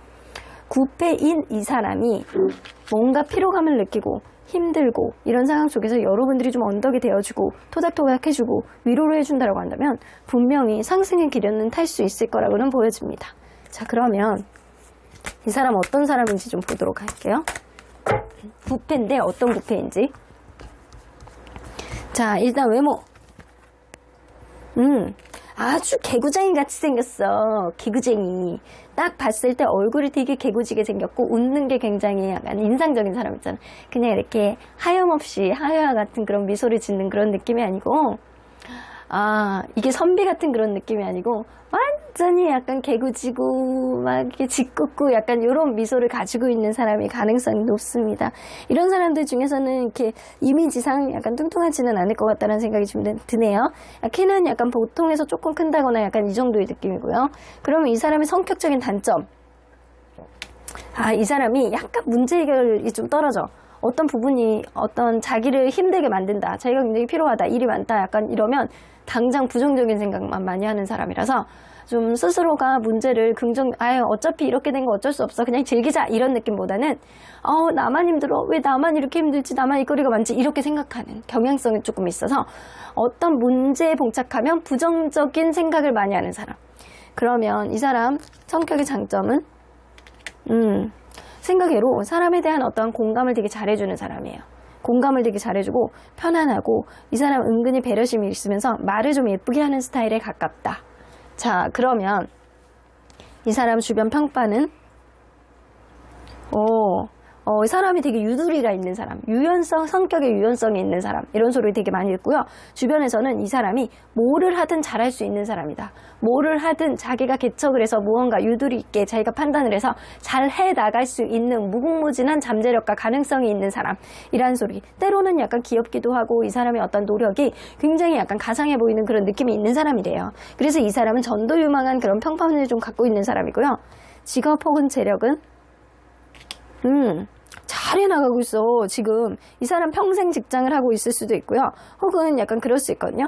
구패인 이 사람이 뭔가 피로감을 느끼고 힘들고 이런 상황 속에서 여러분들이 좀 언덕이 되어주고 토닥토닥 해주고 위로를 해준다고 한다면 분명히 상승의 기련은 탈 수 있을 거라고는 보여집니다. 자, 그러면 이 사람 어떤 사람인지 좀 보도록 할게요. 부패인데 어떤 부패인지. 자, 일단 외모. 아주 개구쟁이 같이 생겼어. 개구쟁이. 딱 봤을 때 얼굴이 되게 개구지게 생겼고 웃는 게 굉장히 약간 인상적인 사람 있잖아. 그냥 이렇게 하염없이 하여와 같은 그런 미소를 짓는 그런 느낌이 아니고 이게 선비 같은 그런 느낌이 아니고 완전히 약간 개구지고 막 이렇게 짓궂고 약간 이런 미소를 가지고 있는 사람이 가능성이 높습니다. 이런 사람들 중에서는 이렇게 이미지상 약간 뚱뚱하지는 않을 것 같다는 생각이 좀 드네요. 키는 약간 보통에서 조금 큰다거나 약간 이 정도의 느낌이고요. 그러면 이 사람의 성격적인 단점. 이 사람이 약간 문제 해결이 좀 떨어져. 어떤 부분이 어떤 자기를 힘들게 만든다. 자기가 굉장히 필요하다. 일이 많다. 약간 이러면 당장 부정적인 생각만 많이 하는 사람이라서 좀 스스로가 문제를 어차피 이렇게 된 거 어쩔 수 없어. 그냥 즐기자. 이런 느낌보다는 나만 힘들어. 왜 나만 이렇게 힘들지? 나만 이 거리가 많지? 이렇게 생각하는 경향성이 조금 있어서 어떤 문제에 봉착하면 부정적인 생각을 많이 하는 사람. 그러면 이 사람 성격의 장점은 생각외로 사람에 대한 어떤 공감을 되게 잘해주는 사람이에요. 공감을 되게 잘해주고 편안하고 이 사람 은근히 배려심이 있으면서 말을 좀 예쁘게 하는 스타일에 가깝다. 자, 그러면 이 사람 주변 평가는 이 사람이 되게 유두리가 있는 사람, 성격의 유연성이 있는 사람, 이런 소리 되게 많이 듣고요. 주변에서는 이 사람이 뭐를 하든 잘할 수 있는 사람이다. 뭐를 하든 자기가 개척을 해서 무언가 유두리 있게 자기가 판단을 해서 잘 해 나갈 수 있는 무궁무진한 잠재력과 가능성이 있는 사람, 이란 소리. 때로는 약간 귀엽기도 하고 이 사람의 어떤 노력이 굉장히 약간 가상해 보이는 그런 느낌이 있는 사람이래요. 그래서 이 사람은 전도 유망한 그런 평판을 좀 갖고 있는 사람이고요. 직업 혹은 재력은 잘 해나가고 있어. 지금 이 사람 평생 직장을 하고 있을 수도 있고요. 혹은 약간 그럴 수 있거든요.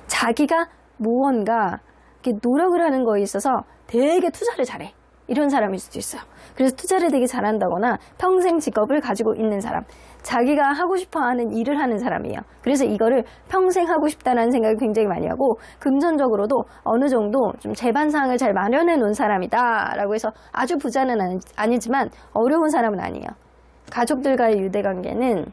자기가 무언가 이렇게 노력을 하는 거에 있어서 되게 투자를 잘해. 이런 사람일 수도 있어요. 그래서 투자를 되게 잘한다거나 평생 직업을 가지고 있는 사람. 자기가 하고 싶어 하는 일을 하는 사람이에요. 그래서 이거를 평생 하고 싶다는 생각을 굉장히 많이 하고 금전적으로도 어느 정도 좀 재반상을 잘 마련해 놓은 사람이다 라고 해서 아주 부자는 아니지만 어려운 사람은 아니에요. 가족들과의 유대관계는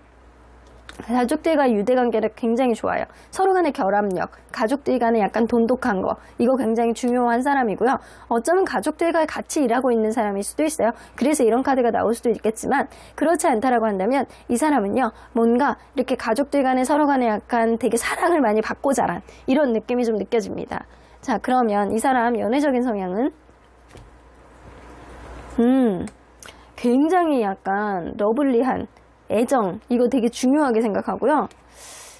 굉장히 좋아요. 서로 간의 결합력, 가족들 간의 약간 돈독한 거, 이거 굉장히 중요한 사람이고요. 어쩌면 가족들과 같이 일하고 있는 사람일 수도 있어요. 그래서 이런 카드가 나올 수도 있겠지만 그렇지 않다라고 한다면 이 사람은요, 뭔가 이렇게 가족들 간에 서로 간에 약간 되게 사랑을 많이 받고 자란 이런 느낌이 좀 느껴집니다. 자, 그러면 이 사람 연애적인 성향은 굉장히 약간 러블리한 애정, 이거 되게 중요하게 생각하고요.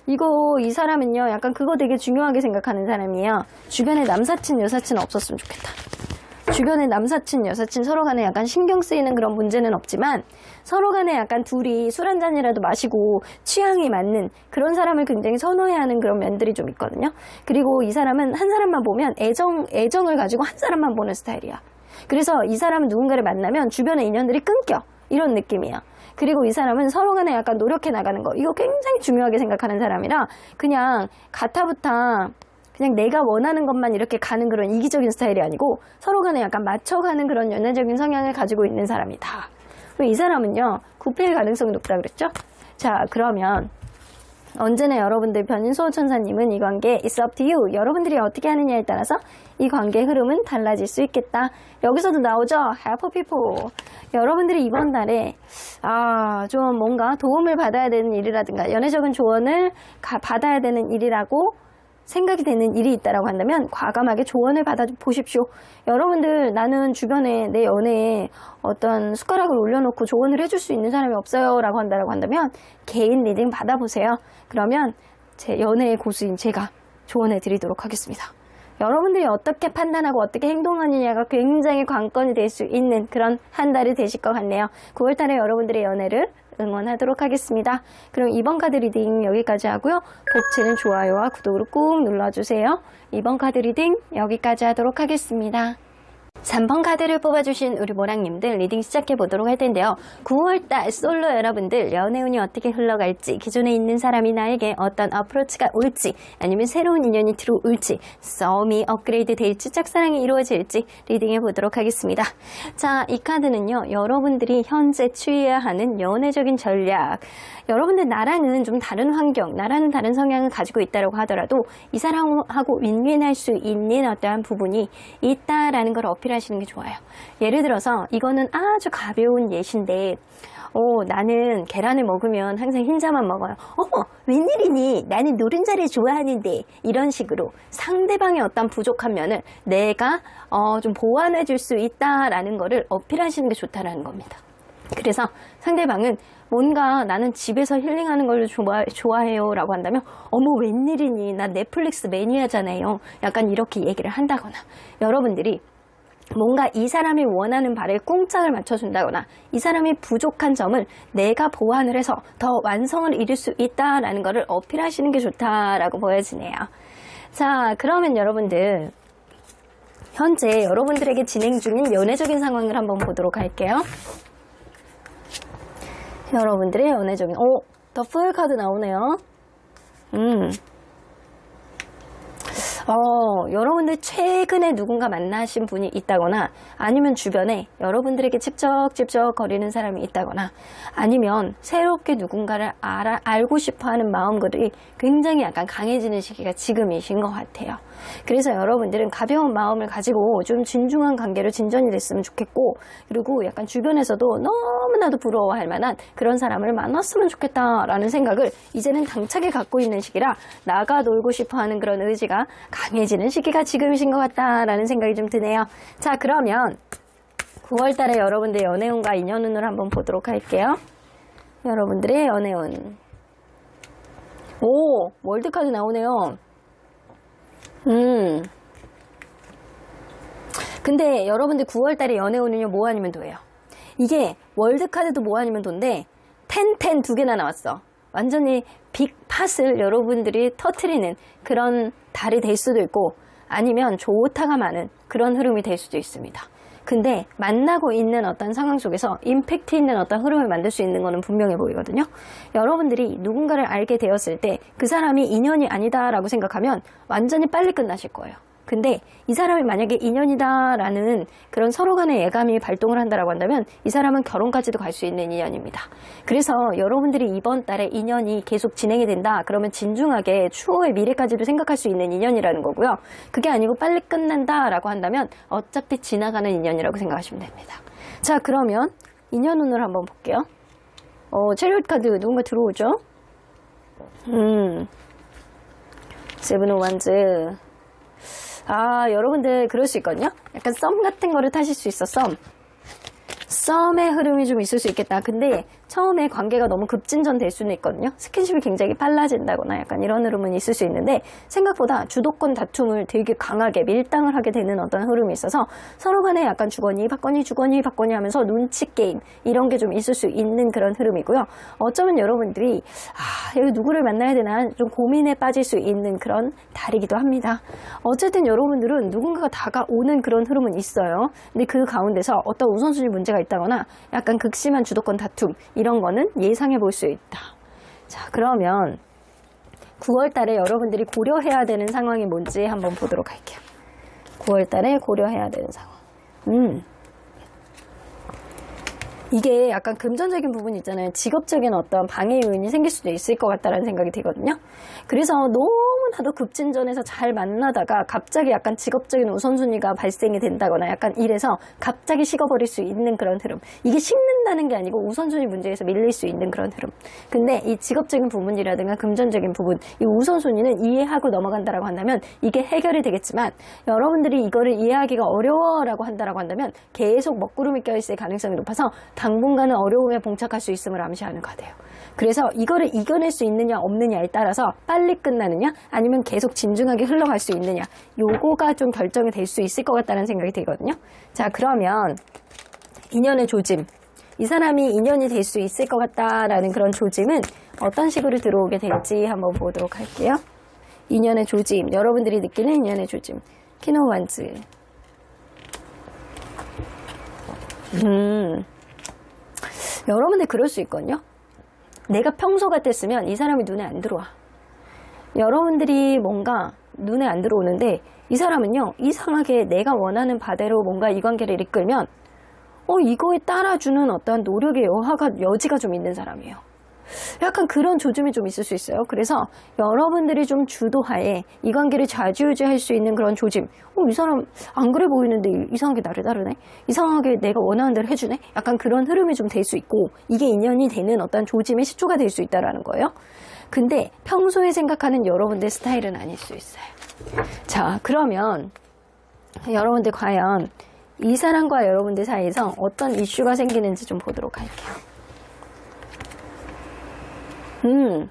이 사람은요, 약간 그거 되게 중요하게 생각하는 사람이에요. 주변에 남사친, 여사친 없었으면 좋겠다. 주변에 남사친, 여사친 서로 간에 약간 신경 쓰이는 그런 문제는 없지만 서로 간에 약간 둘이 술 한 잔이라도 마시고 취향이 맞는 그런 사람을 굉장히 선호해야 하는 그런 면들이 좀 있거든요. 그리고 이 사람은 한 사람만 보면 애정을 가지고 한 사람만 보는 스타일이야. 그래서 이 사람은 누군가를 만나면 주변의 인연들이 끊겨. 이런 느낌이에요. 그리고 이 사람은 서로 간에 약간 노력해 나가는 거, 이거 굉장히 중요하게 생각하는 사람이라 그냥 가타부타 그냥 내가 원하는 것만 이렇게 가는 그런 이기적인 스타일이 아니고 서로 간에 약간 맞춰가는 그런 연애적인 성향을 가지고 있는 사람이다. 이 사람은요, 구패일 가능성이 높다 그랬죠? 자, 그러면 언제나 여러분들 변인소천사님은 이 관계 it's up to you. 여러분들이 어떻게 하느냐에 따라서 이 관계의 흐름은 달라질 수 있겠다. 여기서도 나오죠. help people. 여러분들이 이번 달에 좀 뭔가 도움을 받아야 되는 일이라든가 연애적인 조언을 받아야 되는 일이라고 생각이 되는 일이 있다라고 한다면 과감하게 조언을 받아보십시오. 여러분들, 나는 주변에 내 연애에 어떤 숟가락을 올려놓고 조언을 해줄 수 있는 사람이 없어요 라고 한다면 개인 리딩 받아보세요. 그러면 제 연애의 고수인 제가 조언해 드리도록 하겠습니다. 여러분들이 어떻게 판단하고 어떻게 행동하느냐가 굉장히 관건이 될 수 있는 그런 한 달이 되실 것 같네요. 9월달에 여러분들의 연애를 응원하도록 하겠습니다. 그럼 이번 카드 리딩 여기까지 하고요. 복채는 좋아요와 구독을 꾹 눌러주세요. 이번 카드 리딩 여기까지 하도록 하겠습니다. 3번 카드를 뽑아주신 우리 모랑님들 리딩 시작해보도록 할 텐데요. 9월달 솔로 여러분들 연애운이 어떻게 흘러갈지, 기존에 있는 사람이 나에게 어떤 어프로치가 올지, 아니면 새로운 인연이 들어올지, 싸움이 업그레이드 될지, 짝사랑이 이루어질지 리딩해보도록 하겠습니다. 자, 이 카드는요, 여러분들이 현재 취해야 하는 연애적인 전략, 여러분들 나랑은 좀 다른 환경, 나라는 다른 성향을 가지고 있다고 하더라도 이 사람하고 윈윈할 수 있는 어떠한 부분이 있다라는 걸 어필하시는 게 좋아요. 예를 들어서 이거는 아주 가벼운 예시인데 나는 계란을 먹으면 항상 흰자만 먹어요. 어머, 웬일이니? 나는 노른자를 좋아하는데. 이런 식으로 상대방의 어떤 부족한 면을 내가 좀 보완해 줄 수 있다라는 거를 어필하시는 게 좋다라는 겁니다. 그래서 상대방은 뭔가 나는 집에서 힐링하는 걸 좋아해요 라고 한다면 어머 웬일이니? 나 넷플릭스 매니아잖아요. 약간 이렇게 얘기를 한다거나, 여러분들이 뭔가 이 사람이 원하는 바를 꿍짝을 맞춰준다거나 이 사람이 부족한 점을 내가 보완을 해서 더 완성을 이룰 수 있다라는 것을 어필하시는 게 좋다라고 보여지네요. 자, 그러면 여러분들 현재 여러분들에게 진행 중인 연애적인 상황을 한번 보도록 할게요. 여러분들의 연애적인 더 풀 카드 나오네요. 여러분들 최근에 누군가 만나신 분이 있다거나 아니면 주변에 여러분들에게 찝쩍찝쩍 거리는 사람이 있다거나 아니면 새롭게 누군가를 알고 싶어하는 마음들이 굉장히 약간 강해지는 시기가 지금이신 것 같아요. 그래서 여러분들은 가벼운 마음을 가지고 좀 진중한 관계로 진전이 됐으면 좋겠고, 그리고 약간 주변에서도 너무나도 부러워할 만한 그런 사람을 만났으면 좋겠다라는 생각을 이제는 당차게 갖고 있는 시기라 나가 놀고 싶어하는 그런 의지가 강해지는 시기가 지금이신 것 같다라는 생각이 좀 드네요. 자, 그러면 9월달에 여러분들의 연애운과 인연운을 한번 보도록 할게요. 여러분들의 연애운. 월드카드 나오네요. 근데 여러분들 9월달에 연애운은요, 뭐 아니면 도예요. 이게 월드카드도 뭐 아니면 도인데 10 두 개나 나왔어. 완전히 빅팟을 여러분들이 터트리는 그런 달이 될 수도 있고 아니면 좋다가 많은 그런 흐름이 될 수도 있습니다. 근데 만나고 있는 어떤 상황 속에서 임팩트 있는 어떤 흐름을 만들 수 있는 거는 분명해 보이거든요. 여러분들이 누군가를 알게 되었을 때 그 사람이 인연이 아니다라고 생각하면 완전히 빨리 끝나실 거예요. 근데 이 사람이 만약에 인연이다라는 그런 서로 간의 예감이 발동을 한다라고 한다면 이 사람은 결혼까지도 갈 수 있는 인연입니다. 그래서 여러분들이 이번 달에 인연이 계속 진행이 된다 그러면 진중하게 추후의 미래까지도 생각할 수 있는 인연이라는 거고요. 그게 아니고 빨리 끝난다라고 한다면 어차피 지나가는 인연이라고 생각하시면 됩니다. 자, 그러면 인연운을 한번 볼게요. 체리엇 카드 누군가 들어오죠? 세븐 오브 완즈. 여러분들 그럴 수 있거든요. 약간 썸 같은 거를 타실 수 있어. 썸의 흐름이 좀 있을 수 있겠다. 근데 처음에 관계가 너무 급진전 될 수는 있거든요. 스킨십이 굉장히 빨라진다거나 약간 이런 흐름은 있을 수 있는데 생각보다 주도권 다툼을 되게 강하게 밀당을 하게 되는 어떤 흐름이 있어서 서로 간에 약간 주거니 받거니 하면서 눈치 게임 이런 게 좀 있을 수 있는 그런 흐름이고요. 어쩌면 여러분들이 여기 누구를 만나야 되나 좀 고민에 빠질 수 있는 그런 달이기도 합니다. 어쨌든 여러분들은 누군가가 다가오는 그런 흐름은 있어요. 근데 그 가운데서 어떤 우선순위 문제가 있다거나 약간 극심한 주도권 다툼 이런 거는 예상해 볼 수 있다. 자, 그러면 9월 달에 여러분들이 고려해야 되는 상황이 뭔지 한번 보도록 할게요. 9월 달에 고려해야 되는 상황. 이게 약간 금전적인 부분 있잖아요. 직업적인 어떤 방해 요인이 생길 수도 있을 것 같다라는 생각이 들거든요. 그래서 너무나도 급진전해서 잘 만나다가 갑자기 약간 직업적인 우선순위가 발생이 된다거나 약간 이래서 갑자기 식어버릴 수 있는 그런 흐름. 이게 식는다는 게 아니고 우선순위 문제에서 밀릴 수 있는 그런 흐름. 근데 이 직업적인 부분이라든가 금전적인 부분, 이 우선순위는 이해하고 넘어간다라고 한다면 이게 해결이 되겠지만 여러분들이 이거를 이해하기가 어려워라고 한다라고 한다면 계속 먹구름이 껴있을 가능성이 높아서 당분간은 어려움에 봉착할 수 있음을 암시하는 카드예요. 그래서 이거를 이겨낼 수 있느냐 없느냐에 따라서 빨리 끝나느냐 아니면 계속 진중하게 흘러갈 수 있느냐 요거가 좀 결정이 될 수 있을 것 같다는 생각이 들거든요. 자, 그러면 인연의 조짐, 이 사람이 인연이 될 수 있을 것 같다라는 그런 조짐은 어떤 식으로 들어오게 될지 한번 보도록 할게요. 인연의 조짐, 여러분들이 느끼는 인연의 조짐. 퀸 오브 완즈. 여러분들 그럴 수 있거든요. 내가 평소 같았으면 이 사람이 눈에 안 들어와. 여러분들이 뭔가 눈에 안 들어오는데 이 사람은요, 이상하게 내가 원하는 바대로 뭔가 이 관계를 이끌면 이거에 따라주는 어떤 노력의 여지가 좀 있는 사람이에요. 약간 그런 조짐이 좀 있을 수 있어요. 그래서 여러분들이 좀 주도하에 이 관계를 좌지우지할 수 있는 그런 조짐. 이 사람 안 그래 보이는데 이상하게 나를 따르네. 이상하게 내가 원하는 대로 해주네. 약간 그런 흐름이 좀 될 수 있고 이게 인연이 되는 어떤 조짐의 시초가 될 수 있다는 거예요. 근데 평소에 생각하는 여러분들 스타일은 아닐 수 있어요. 자, 그러면 여러분들 과연 이 사람과 여러분들 사이에서 어떤 이슈가 생기는지 좀 보도록 할게요.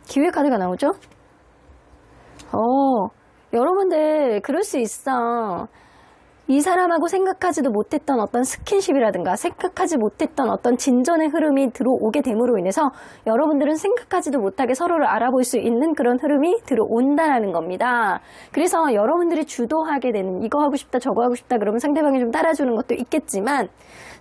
기회 카드가 나오죠? 여러분들 그럴 수 있어. 이 사람하고 생각하지도 못했던 어떤 스킨십이라든가 생각하지 못했던 어떤 진전의 흐름이 들어오게 됨으로 인해서 여러분들은 생각하지도 못하게 서로를 알아볼 수 있는 그런 흐름이 들어온다라는 겁니다. 그래서 여러분들이 주도하게 되는 이거 하고 싶다 저거 하고 싶다 그러면 상대방이 좀 따라주는 것도 있겠지만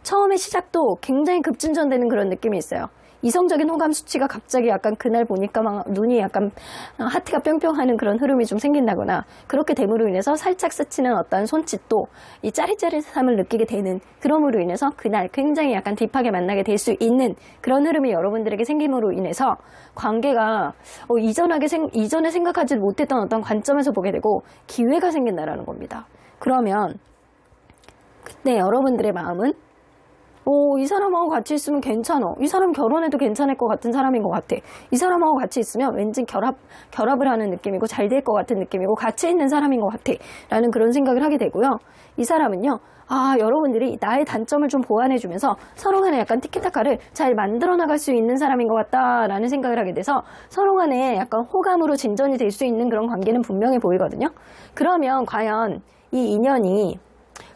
처음에 시작도 굉장히 급진전되는 그런 느낌이 있어요. 이성적인 호감 수치가 갑자기 약간 그날 보니까 막 눈이 약간 하트가 뿅뿅하는 그런 흐름이 좀 생긴다거나 그렇게 됨으로 인해서 살짝 스치는 어떤 손짓도 이 짜릿짜릿함을 느끼게 되는 그럼으로 인해서 그날 굉장히 약간 딥하게 만나게 될 수 있는 그런 흐름이 여러분들에게 생김으로 인해서 관계가 이전에 생각하지 못했던 어떤 관점에서 보게 되고 기회가 생긴다라는 겁니다. 그러면 그때 여러분들의 마음은 이 사람하고 같이 있으면 괜찮아. 이 사람 결혼해도 괜찮을 것 같은 사람인 것 같아. 이 사람하고 같이 있으면 왠지 결합을 하는 느낌이고 잘 될 것 같은 느낌이고 같이 있는 사람인 것 같아. 라는 그런 생각을 하게 되고요. 이 사람은요. 여러분들이 나의 단점을 좀 보완해주면서 서로 간에 약간 티키타카를 잘 만들어 나갈 수 있는 사람인 것 같다라는 생각을 하게 돼서 서로 간에 약간 호감으로 진전이 될 수 있는 그런 관계는 분명해 보이거든요. 그러면 과연 이 인연이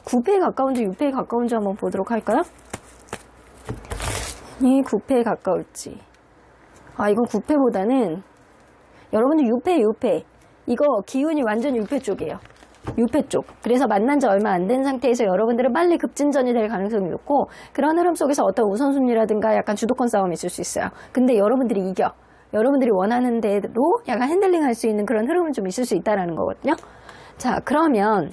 9패에 가까운지 6패에 가까운지 한번 보도록 할까요? 이 9패에 가까울지. 이건 9패보다는 여러분들 6패. 이거 기운이 완전 6패 쪽이에요. 6패 쪽. 그래서 만난 지 얼마 안 된 상태에서 여러분들은 빨리 급진전이 될 가능성이 높고 그런 흐름 속에서 어떤 우선순위라든가 약간 주도권 싸움이 있을 수 있어요. 근데 여러분들이 이겨. 여러분들이 원하는 대로 약간 핸들링 할 수 있는 그런 흐름은 좀 있을 수 있다는 거거든요. 자, 그러면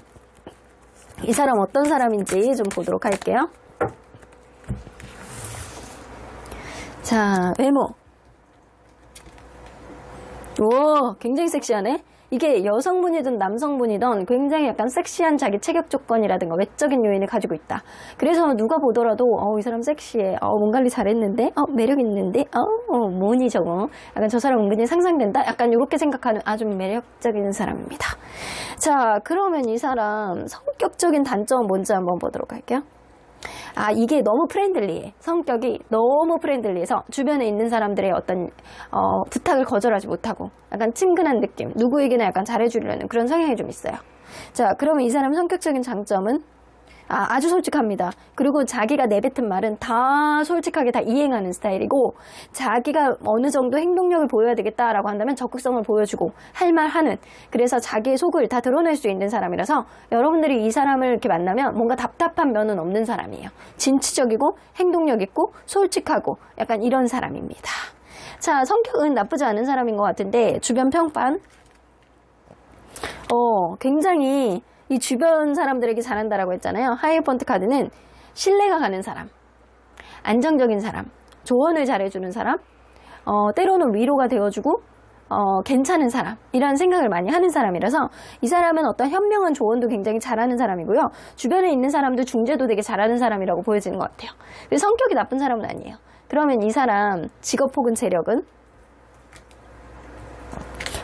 이 사람 어떤 사람인지 좀 보도록 할게요. 자, 외모. 오, 굉장히 섹시하네. 이게 여성분이든 남성분이든 굉장히 약간 섹시한 자기 체격 조건이라든가 외적인 요인을 가지고 있다. 그래서 누가 보더라도 이 사람 섹시해. 몸 관리 잘했는데? 매력 있는데? 뭐니 저거? 약간 저 사람 은근히 상상된다? 약간 이렇게 생각하는 아주 매력적인 사람입니다. 자, 그러면 이 사람 성격적인 단점은 뭔지 한번 보도록 할게요. 이게 너무 프렌들리해. 성격이 너무 프렌들리해서 주변에 있는 사람들의 어떤 부탁을 거절하지 못하고 약간 친근한 느낌, 누구에게나 약간 잘해주려는 그런 성향이 좀 있어요. 자, 그러면 이 사람 성격적인 장점은 아주 솔직합니다. 그리고 자기가 내뱉은 말은 다 솔직하게 다 이행하는 스타일이고 자기가 어느 정도 행동력을 보여야 되겠다라고 한다면 적극성을 보여주고 할 말 하는 그래서 자기의 속을 다 드러낼 수 있는 사람이라서 여러분들이 이 사람을 이렇게 만나면 뭔가 답답한 면은 없는 사람이에요. 진취적이고 행동력 있고 솔직하고 약간 이런 사람입니다. 자, 성격은 나쁘지 않은 사람인 것 같은데 주변 평판 굉장히 이 주변 사람들에게 잘한다라고 했잖아요. 하이어펀트 카드는 신뢰가 가는 사람, 안정적인 사람, 조언을 잘해주는 사람, 때로는 위로가 되어주고 괜찮은 사람 이런 생각을 많이 하는 사람이라서 이 사람은 어떤 현명한 조언도 굉장히 잘하는 사람이고요. 주변에 있는 사람들 중재도 되게 잘하는 사람이라고 보여지는 것 같아요. 그래서 성격이 나쁜 사람은 아니에요. 그러면 이 사람 직업 혹은 재력은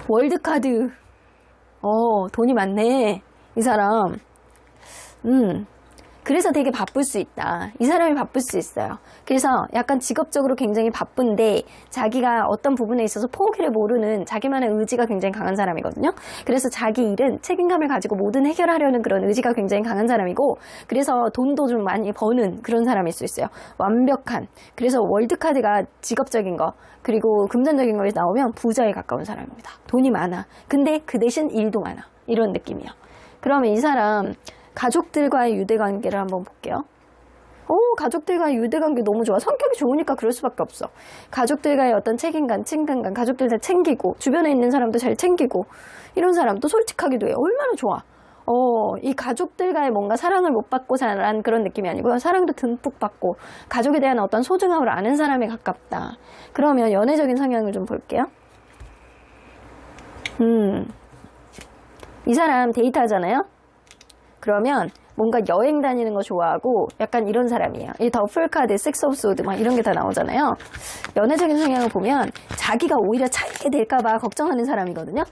월드카드 돈이 많네. 이 사람 그래서 되게 바쁠 수 있다. 이 사람이 바쁠 수 있어요. 그래서 약간 직업적으로 굉장히 바쁜데 자기가 어떤 부분에 있어서 포기를 모르는 자기만의 의지가 굉장히 강한 사람이거든요. 그래서 자기 일은 책임감을 가지고 뭐든 해결하려는 그런 의지가 굉장히 강한 사람이고 그래서 돈도 좀 많이 버는 그런 사람일 수 있어요. 완벽한. 그래서 월드카드가 직업적인 거 그리고 금전적인 거에 나오면 부자에 가까운 사람입니다. 돈이 많아. 근데 그 대신 일도 많아. 이런 느낌이에요. 그러면 이 사람 가족들과의 유대관계를 한번 볼게요. 가족들과의 유대관계 너무 좋아. 성격이 좋으니까 그럴 수밖에 없어. 가족들과의 어떤 책임감, 친근감, 가족들 다 챙기고 주변에 있는 사람도 잘 챙기고 이런 사람도 솔직하기도 해요. 얼마나 좋아. 이 가족들과의 뭔가 사랑을 못 받고 자란 그런 느낌이 아니고요. 사랑도 듬뿍 받고 가족에 대한 어떤 소중함을 아는 사람에 가깝다. 그러면 연애적인 성향을 좀 볼게요. 이 사람 데이트하잖아요. 그러면 뭔가 여행 다니는 거 좋아하고 약간 이런 사람이에요. 이 더 풀카드, 섹스 오브 소드 막 이런 게 다 나오잖아요. 연애적인 성향을 보면 자기가 오히려 차이게 될까봐 걱정하는 사람이거든요.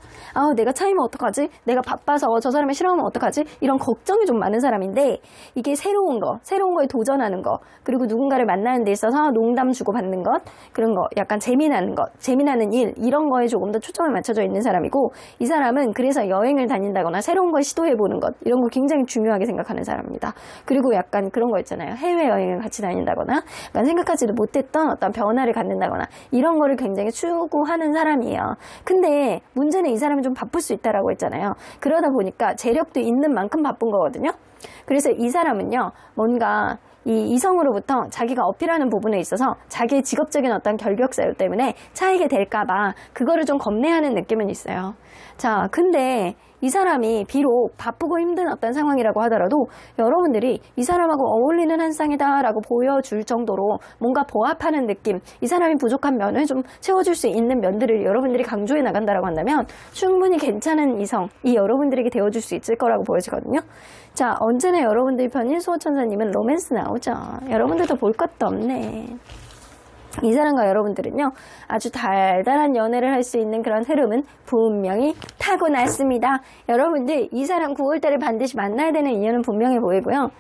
내가 차이면 어떡하지? 내가 바빠서 저 사람이 싫어하면 어떡하지? 이런 걱정이 좀 많은 사람인데 이게 새로운 거에 도전하는 거 그리고 누군가를 만나는 데 있어서 농담 주고받는 것 그런 거 약간 재미나는 일 이런 거에 조금 더 초점을 맞춰져 있는 사람이고 이 사람은 그래서 여행을 다닌다거나 새로운 걸 시도해보는 것 이런 거 굉장히 중요하게 생각하는 가는 사람입니다. 그리고 약간 그런 거 있잖아요. 해외여행을 같이 다닌다거나 약간 생각하지도 못했던 어떤 변화를 갖는다거나 이런 거를 굉장히 추구하는 사람이에요. 근데 문제는 이 사람이 좀 바쁠 수 있다라고 했잖아요. 그러다 보니까 재력도 있는 만큼 바쁜 거거든요. 그래서 이 사람은요, 뭔가 이 이성으로부터 자기가 어필하는 부분에 있어서 자기의 직업적인 어떤 결벽사유 때문에 차이게 될까봐 그거를 좀 겁내하는 느낌은 있어요. 자, 근데 이 사람이 비록 바쁘고 힘든 어떤 상황이라고 하더라도 여러분들이 이 사람하고 어울리는 한 쌍이다라고 보여줄 정도로 뭔가 보합하는 느낌, 이 사람이 부족한 면을 좀 채워줄 수 있는 면들을 여러분들이 강조해 나간다라고 한다면 충분히 괜찮은 이성이 여러분들에게 되어줄 수 있을 거라고 보여지거든요. 자, 언제나 여러분들 편인 수호천사님은 로맨스 나오죠. 여러분들도 볼 것도 없네. 이 사람과 여러분들은요, 아주 달달한 연애를 할 수 있는 그런 흐름은 분명히 타고났습니다. 여러분들 이 사람 9월달에 반드시 만나야 되는 인연은 분명해 보이고요.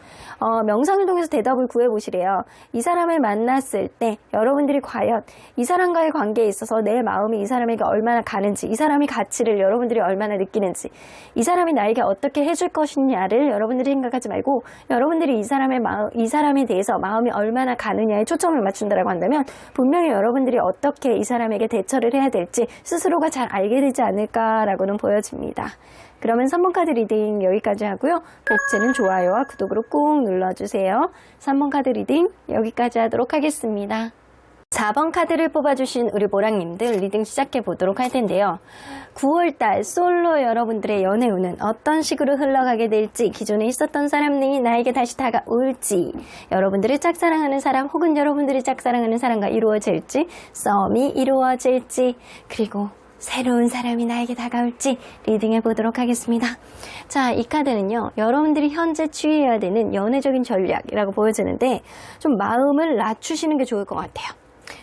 명상을 통해서 대답을 구해보시래요. 이 사람을 만났을 때 여러분들이 과연 이 사람과의 관계에 있어서 내 마음이 이 사람에게 얼마나 가는지, 이 사람이 가치를 여러분들이 얼마나 느끼는지, 이 사람이 나에게 어떻게 해줄 것이냐를 여러분들이 생각하지 말고 여러분들이 이 사람에 대해서 마음이 얼마나 가느냐에 초점을 맞춘다라고 한다면 분명히 여러분들이 어떻게 이 사람에게 대처를 해야 될지 스스로가 잘 알게 되지 않을까라고는 보여집니다. 그러면 3번 카드 리딩 여기까지 하고요. 복채는 좋아요와 구독으로 꾹 눌러주세요. 3번 카드 리딩 여기까지 하도록 하겠습니다. 4번 카드를 뽑아주신 우리 보랑님들 리딩 시작해 보도록 할 텐데요. 9월달 솔로 여러분들의 연애 운은 어떤 식으로 흘러가게 될지, 기존에 있었던 사람이 나에게 다시 다가올지, 여러분들이 짝사랑하는 사람 혹은 여러분들이 짝사랑하는 사람과 이루어질지, 썸이 이루어질지, 그리고 새로운 사람이 나에게 다가올지 리딩해 보도록 하겠습니다. 자, 이 카드는요, 여러분들이 현재 취해야 되는 연애적인 전략이라고 보여지는데 좀 마음을 낮추시는 게 좋을 것 같아요.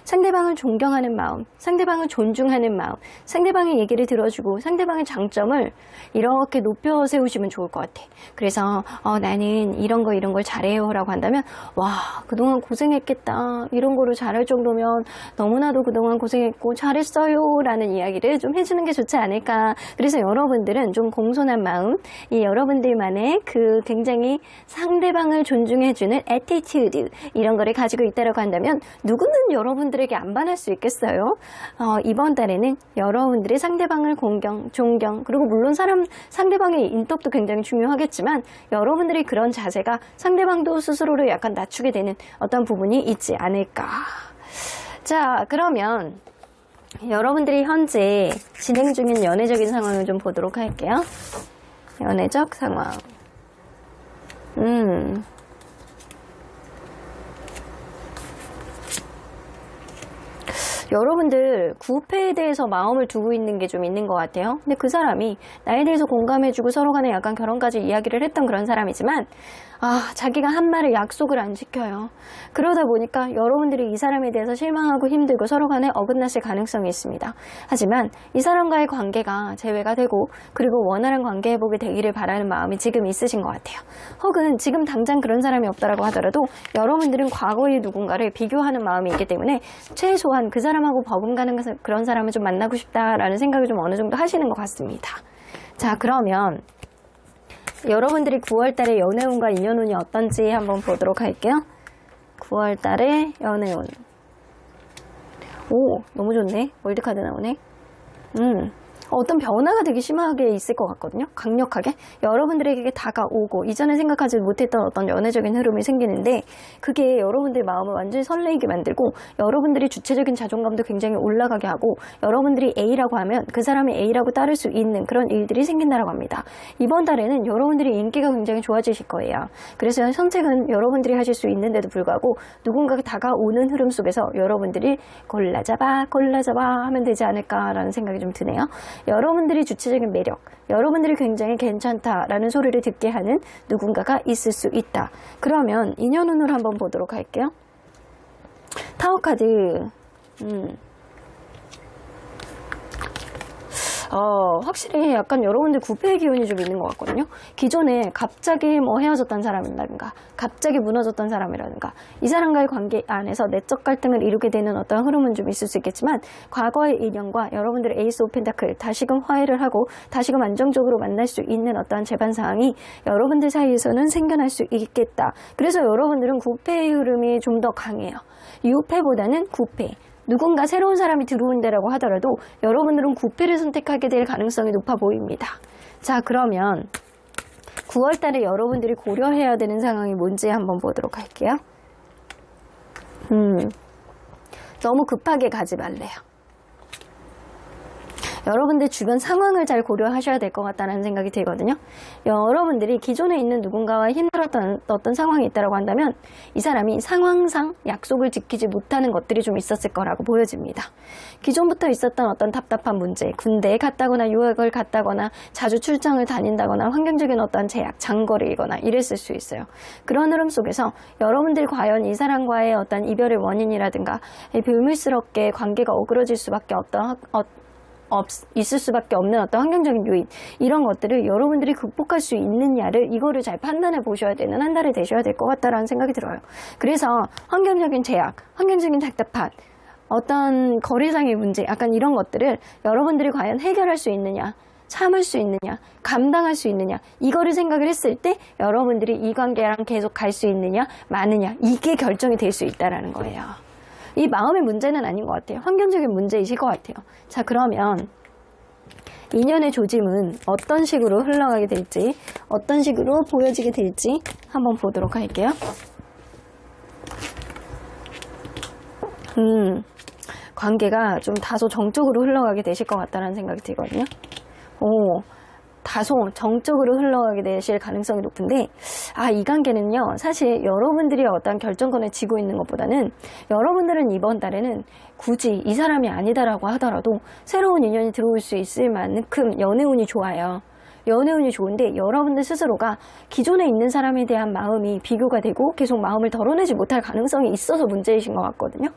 상대방을 존경하는 마음, 상대방을 존중하는 마음, 상대방의 얘기를 들어주고 상대방의 장점을 이렇게 높여 세우시면 좋을 것 같아. 그래서 나는 이런 걸 잘해요 라고 한다면, 와, 그동안 고생했겠다, 이런 거를 잘할 정도면 너무나도 그동안 고생했고 잘했어요 라는 이야기를 좀 해주는 게 좋지 않을까. 그래서 여러분들은 좀 공손한 마음, 이 여러분들만의 그 굉장히 상대방을 존중해주는 애티튜드, 이런 거를 가지고 있다고 한다면 누구는 여러분들에게 안 반할 수 있겠어요? 이번 달에는 여러분들이 상대방을 공경, 존경, 그리고 물론 상대방의 인덕도 굉장히 중요하겠지만 여러분들이 그런 자세가 상대방도 스스로를 약간 낮추게 되는 어떤 부분이 있지 않을까. 자, 그러면 여러분들이 현재 진행 중인 연애적인 상황을 좀 보도록 할게요. 연애적 상황. 여러분들 구패에 대해서 마음을 두고 있는 게 좀 있는 것 같아요. 근데 그 사람이 나에 대해서 공감해주고 서로 간에 약간 결혼까지 이야기를 했던 그런 사람이지만 자기가 한 말을 약속을 안 지켜요. 그러다 보니까 여러분들이 이 사람에 대해서 실망하고 힘들고 서로 간에 어긋나실 가능성이 있습니다. 하지만 이 사람과의 관계가 재회가 되고 그리고 원활한 관계 회복이 되기를 바라는 마음이 지금 있으신 것 같아요. 혹은 지금 당장 그런 사람이 없다라고 하더라도 여러분들은 과거의 누군가를 비교하는 마음이 있기 때문에 최소한 그 사람하고 버금가는 그런 사람을 좀 만나고 싶다라는 생각을 좀 어느 정도 하시는 것 같습니다. 자, 그러면 여러분들이 9월달에 연애운과 인연운이 어떤지 한번 보도록 할게요. 9월달에 연애운. 오, 너무 좋네. 월드카드 나오네. 어떤 변화가 되게 심하게 있을 것 같거든요. 강력하게 여러분들에게 다가오고 이전에 생각하지 못했던 어떤 연애적인 흐름이 생기는데 그게 여러분들의 마음을 완전히 설레게 만들고 여러분들이 주체적인 자존감도 굉장히 올라가게 하고 여러분들이 A라고 하면 그 사람이 A라고 따를 수 있는 그런 일들이 생긴다고 합니다. 이번 달에는 여러분들이 인기가 굉장히 좋아지실 거예요. 그래서 선택은 여러분들이 하실 수 있는데도 불구하고 누군가가 다가오는 흐름 속에서 여러분들이 골라잡아 하면 되지 않을까라는 생각이 좀 드네요. 여러분들이 주체적인 매력, 여러분들이 굉장히 괜찮다라는 소리를 듣게 하는 누군가가 있을 수 있다. 그러면 인연운을 한번 보도록 할게요. 타워 카드. 확실히 약간 여러분들 구패의 기운이 좀 있는 것 같거든요. 기존에 갑자기 뭐 헤어졌던 사람이라든가 갑자기 무너졌던 사람이라든가 이 사람과의 관계 안에서 내적 갈등을 이루게 되는 어떤 흐름은 좀 있을 수 있겠지만 과거의 인연과 여러분들의 에이스 오브 펜타클 다시금 화해를 하고 다시금 안정적으로 만날 수 있는 어떠한 재반사항이 여러분들 사이에서는 생겨날 수 있겠다. 그래서 여러분들은 구패의 흐름이 좀 더 강해요. 유패보다는 구패. 누군가 새로운 사람이 들어온다라고 하더라도 여러분들은 구패를 선택하게 될 가능성이 높아 보입니다. 자, 그러면 9월 달에 여러분들이 고려해야 되는 상황이 뭔지 한번 보도록 할게요. 너무 급하게 가지 말래요. 여러분들 주변 상황을 잘 고려하셔야 될 것 같다는 생각이 들거든요. 여러분들이 기존에 있는 누군가와 힘들었던 어떤 상황이 있다고 한다면 이 사람이 상황상 약속을 지키지 못하는 것들이 좀 있었을 거라고 보여집니다. 기존부터 있었던 어떤 답답한 문제, 군대에 갔다거나 유학을 갔다거나 자주 출장을 다닌다거나 환경적인 어떤 제약, 장거리이거나 이랬을 수 있어요. 그런 흐름 속에서 여러분들 과연 이 사람과의 어떤 이별의 원인이라든가 불미스럽게 관계가 어그러질 수밖에 있을 수밖에 없는 어떤 환경적인 요인, 이런 것들을 여러분들이 극복할 수 있느냐를 이거를 잘 판단해 보셔야 되는 한 달이 되셔야 될 것 같다라는 생각이 들어요. 그래서 환경적인 제약, 환경적인 답답한 어떤 거래상의 문제, 약간 이런 것들을 여러분들이 과연 해결할 수 있느냐, 참을 수 있느냐, 감당할 수 있느냐, 이거를 생각을 했을 때 여러분들이 이 관계랑 계속 갈 수 있느냐 마느냐, 이게 결정이 될 수 있다라는 거예요. 이 마음의 문제는 아닌 것 같아요. 환경적인 문제이실 것 같아요. 자, 그러면 인연의 조짐은 어떤 식으로 흘러가게 될지, 어떤 식으로 보여지게 될지 한번 보도록 할게요. 관계가 좀 다소 정적으로 흘러가게 되실 것 같다는 생각이 들거든요. 다소 정적으로 흘러가게 되실 가능성이 높은데, 이 관계는요, 사실 여러분들이 어떤 결정권을 쥐고 있는 것보다는 여러분들은 이번 달에는 굳이 이 사람이 아니다라고 하더라도 새로운 인연이 들어올 수 있을 만큼 연애운이 좋아요. 연애운이 좋은데 여러분들 스스로가 기존에 있는 사람에 대한 마음이 비교가 되고 계속 마음을 덜어내지 못할 가능성이 있어서 문제이신 것 같거든요.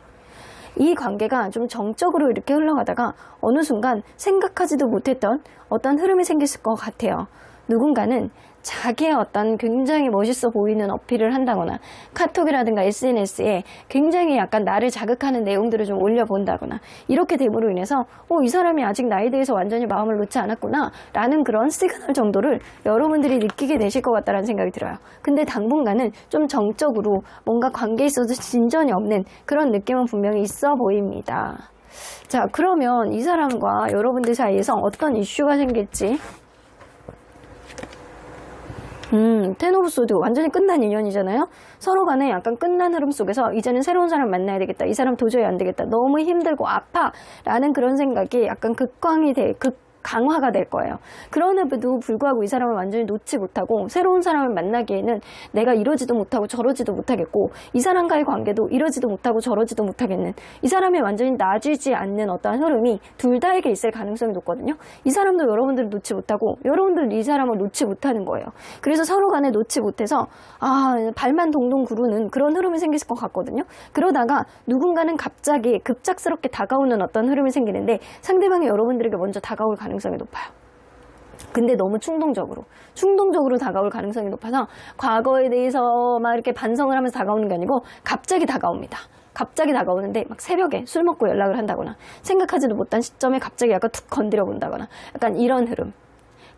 이 관계가 좀 정적으로 이렇게 흘러가다가 어느 순간 생각하지도 못했던 어떤 흐름이 생겼을 것 같아요. 누군가는 자기의 어떤 굉장히 멋있어 보이는 어필을 한다거나 카톡이라든가 SNS에 굉장히 약간 나를 자극하는 내용들을 좀 올려본다거나 이렇게 됨으로 인해서 이 사람이 아직 나에 대해서 완전히 마음을 놓지 않았구나 라는 그런 시그널 정도를 여러분들이 느끼게 되실 것 같다는 생각이 들어요. 근데 당분간은 좀 정적으로 뭔가 관계에 있어서 진전이 없는 그런 느낌은 분명히 있어 보입니다. 자, 그러면 이 사람과 여러분들 사이에서 어떤 이슈가 생길지. 텐 오브 소드, 완전히 끝난 인연이잖아요. 서로 간에 약간 끝난 흐름 속에서 이제는 새로운 사람 만나야 되겠다, 이 사람 도저히 안 되겠다, 너무 힘들고 아파 라는 그런 생각이 약간 강화가 될 거예요. 그럼에도 불구하고 이 사람을 완전히 놓지 못하고 새로운 사람을 만나기에는 내가 이러지도 못하고 저러지도 못하겠고 이 사람과의 관계도 이러지도 못하고 저러지도 못하겠는, 이 사람이 완전히 놔주지 않는 어떠한 흐름이 둘 다에게 있을 가능성이 높거든요. 이 사람도 여러분들을 놓지 못하고 여러분들 이 사람을 놓지 못하는 거예요. 그래서 서로 간에 놓지 못해서 발만 동동 구르는 그런 흐름이 생길 것 같거든요. 그러다가 누군가는 갑자기 급작스럽게 다가오는 어떤 흐름이 생기는데 상대방이 여러분들에게 먼저 다가올 가능성이 높아요. 근데 너무 충동적으로 다가올 가능성이 높아서 과거에 대해서 막 이렇게 반성을 하면서 다가오는 게 아니고 갑자기 다가옵니다. 갑자기 다가오는데 막 새벽에 술 먹고 연락을 한다거나 생각하지도 못한 시점에 갑자기 약간 툭 건드려 본다거나 약간 이런 흐름.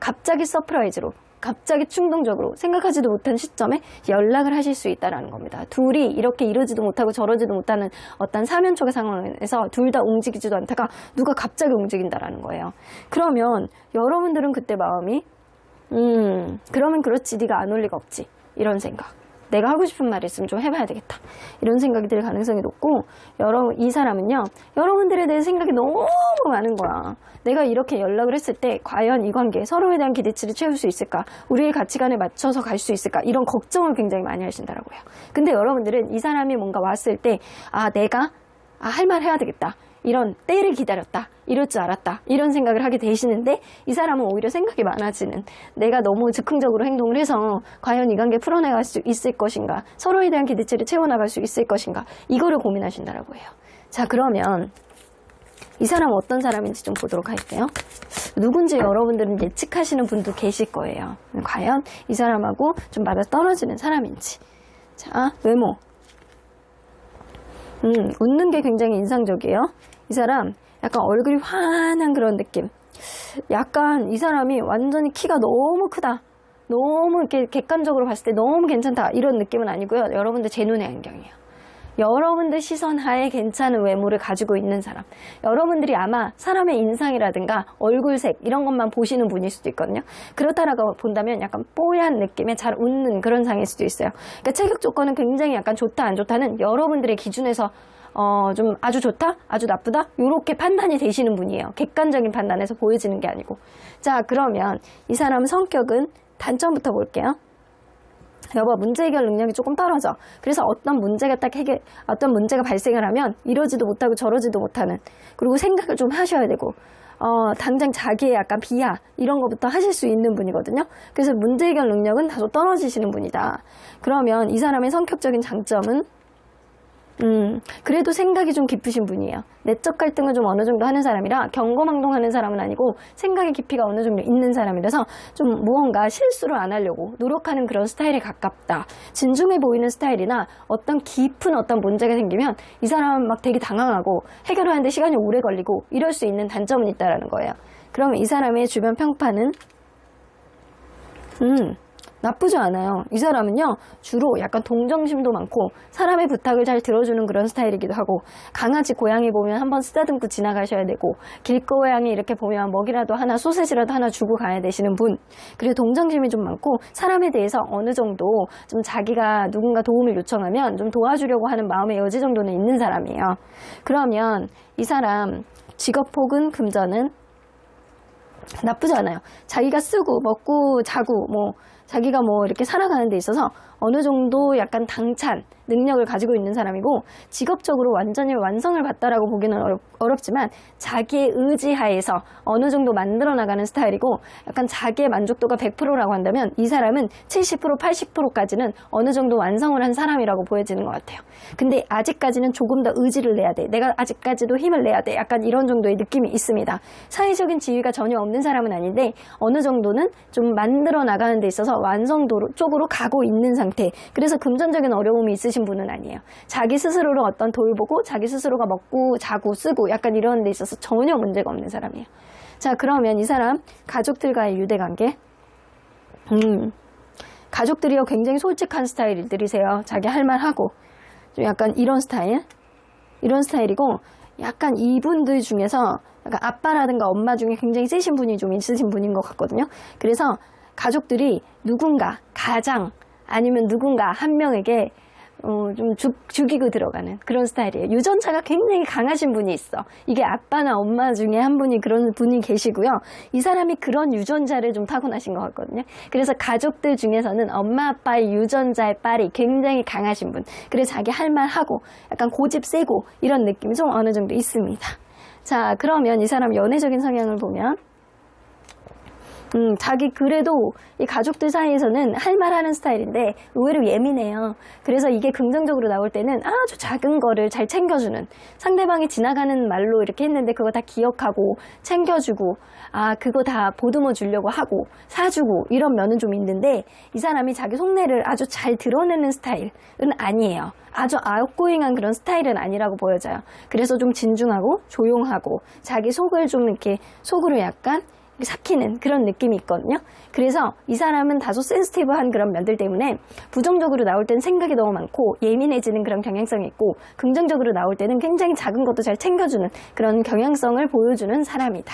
갑자기 서프라이즈로, 갑자기 충동적으로 생각하지도 못한 시점에 연락을 하실 수 있다는 겁니다. 둘이 이렇게 이러지도 못하고 저러지도 못하는 어떤 사면초의 상황에서 둘 다 움직이지도 않다가 누가 갑자기 움직인다라는 거예요. 그러면 여러분들은 그때 마음이 그러면 그렇지, 네가 안 올 리가 없지, 이런 생각. 내가 하고 싶은 말이 있으면 좀 해봐야 되겠다, 이런 생각이 들 가능성이 높고, 이 사람은요, 여러분들에 대해 생각이 너무 많은 거야. 내가 이렇게 연락을 했을 때 과연 이 관계, 서로에 대한 기대치를 채울 수 있을까, 우리의 가치관에 맞춰서 갈 수 있을까, 이런 걱정을 굉장히 많이 하신다라고요. 근데 여러분들은 이 사람이 뭔가 왔을 때 내가 할 말 해야 되겠다, 이런 때를 기다렸다, 이럴 줄 알았다, 이런 생각을 하게 되시는데 이 사람은 오히려 생각이 많아지는, 내가 너무 즉흥적으로 행동을 해서 과연 이 관계 풀어나갈 수 있을 것인가, 서로에 대한 기대치를 채워나갈 수 있을 것인가, 이거를 고민하신다라고 해요. 자, 그러면 이 사람 어떤 사람인지 좀 보도록 할게요. 누군지 여러분들은 예측하시는 분도 계실 거예요. 과연 이 사람하고 좀 맞아떨어지는 사람인지. 자, 외모. 웃는 게 굉장히 인상적이에요. 이 사람 약간 얼굴이 환한 그런 느낌. 약간 이 사람이 완전히 키가 너무 크다. 너무 이렇게 객관적으로 봤을 때 너무 괜찮다. 이런 느낌은 아니고요. 여러분들 제 눈의 안경이에요. 여러분들 시선 하에 괜찮은 외모를 가지고 있는 사람. 여러분들이 아마 사람의 인상이라든가 얼굴색 이런 것만 보시는 분일 수도 있거든요. 그렇다라고 본다면 약간 뽀얀 느낌의 잘 웃는 그런 상일 수도 있어요. 그러니까 체격 조건은 굉장히 약간 좋다 안 좋다는 여러분들의 기준에서 좀 아주 좋다? 아주 나쁘다? 요렇게 판단이 되시는 분이에요. 객관적인 판단에서 보여지는 게 아니고. 자, 그러면 이 사람 성격은 단점부터 볼게요. 여보, 문제 해결 능력이 조금 떨어져. 그래서 어떤 문제가 어떤 문제가 발생을 하면 이러지도 못하고 저러지도 못하는. 그리고 생각을 좀 하셔야 되고, 당장 자기의 약간 비하, 이런 것부터 하실 수 있는 분이거든요. 그래서 문제 해결 능력은 다소 떨어지시는 분이다. 그러면 이 사람의 성격적인 장점은 그래도 생각이 좀 깊으신 분이에요. 내적 갈등을 좀 어느 정도 하는 사람이라 경거망동하는 사람은 아니고 생각의 깊이가 어느 정도 있는 사람이라서 좀 무언가 실수를 안 하려고 노력하는 그런 스타일에 가깝다. 진중해 보이는 스타일이나 어떤 깊은 어떤 문제가 생기면 이 사람은 막 되게 당황하고 해결하는데 시간이 오래 걸리고 이럴 수 있는 단점은 있다라는 거예요. 그러면 이 사람의 주변 평판은 나쁘지 않아요. 이 사람은요, 주로 약간 동정심도 많고 사람의 부탁을 잘 들어주는 그런 스타일이기도 하고, 강아지, 고양이 보면 한번 쓰다듬고 지나가셔야 되고, 길고양이 이렇게 보면 먹이라도 하나, 소세지라도 하나 주고 가야 되시는 분. 그리고 동정심이 좀 많고 사람에 대해서 어느 정도 좀 자기가 누군가 도움을 요청하면 좀 도와주려고 하는 마음의 여지 정도는 있는 사람이에요. 그러면 이 사람 직업 혹은 금전은 나쁘지 않아요. 자기가 쓰고 먹고 자고 자기가 이렇게 살아가는 데 있어서 어느 정도 약간 당찬 능력을 가지고 있는 사람이고, 직업적으로 완전히 완성을 봤다라고 보기는 어렵지만 자기의 의지하에서 어느 정도 만들어 나가는 스타일이고, 약간 자기의 만족도가 100%라고 한다면 이 사람은 70%, 80%까지는 어느 정도 완성을 한 사람이라고 보여지는 것 같아요. 근데 아직까지는 조금 더 의지를 내야 돼. 내가 아직까지도 힘을 내야 돼. 약간 이런 정도의 느낌이 있습니다. 사회적인 지위가 전혀 없는 사람은 아닌데 어느 정도는 좀 만들어 나가는 데 있어서 완성도 쪽으로 가고 있는 상태. 그래서 금전적인 어려움이 있으신 분은 아니에요. 자기 스스로를 어떤 돌보고 자기 스스로가 먹고 자고 쓰고 약간 이런 데 있어서 전혀 문제가 없는 사람이에요. 자, 그러면 이 사람 가족들과의 유대관계. 가족들이요 굉장히 솔직한 스타일들이세요. 자기 할 말 하고 좀 약간 이런 스타일이고, 약간 이분들 중에서 약간 아빠라든가 엄마 중에 굉장히 세신 분이 좀 있으신 분인 것 같거든요. 그래서 가족들이 누군가 가장 아니면 누군가 한 명에게 좀 죽이고 들어가는 그런 스타일이에요. 유전자가 굉장히 강하신 분이 있어. 이게 아빠나 엄마 중에 한 분이 그런 분이 계시고요. 이 사람이 그런 유전자를 좀 타고나신 것 같거든요. 그래서 가족들 중에서는 엄마 아빠의 유전자의 빨이 굉장히 강하신 분. 그래서 자기 할 말 하고 약간 고집 세고 이런 느낌이 좀 어느 정도 있습니다. 자, 그러면 이 사람 연애적인 성향을 보면 자기 그래도 이 가족들 사이에서는 할 말 하는 스타일인데 의외로 예민해요. 그래서 이게 긍정적으로 나올 때는 아주 작은 거를 잘 챙겨주는, 상대방이 지나가는 말로 이렇게 했는데 그거 다 기억하고 챙겨주고, 그거 다 보듬어 주려고 하고 사주고 이런 면은 좀 있는데, 이 사람이 자기 속내를 아주 잘 드러내는 스타일은 아니에요. 아주 아웃고잉한 그런 스타일은 아니라고 보여져요. 그래서 좀 진중하고 조용하고 자기 속을 좀 이렇게 속으로 약간 삭히는 그런 느낌이 있거든요. 그래서 이 사람은 다소 센시티브한 그런 면들 때문에 부정적으로 나올 때는 생각이 너무 많고 예민해지는 그런 경향성이 있고, 긍정적으로 나올 때는 굉장히 작은 것도 잘 챙겨주는 그런 경향성을 보여주는 사람이다.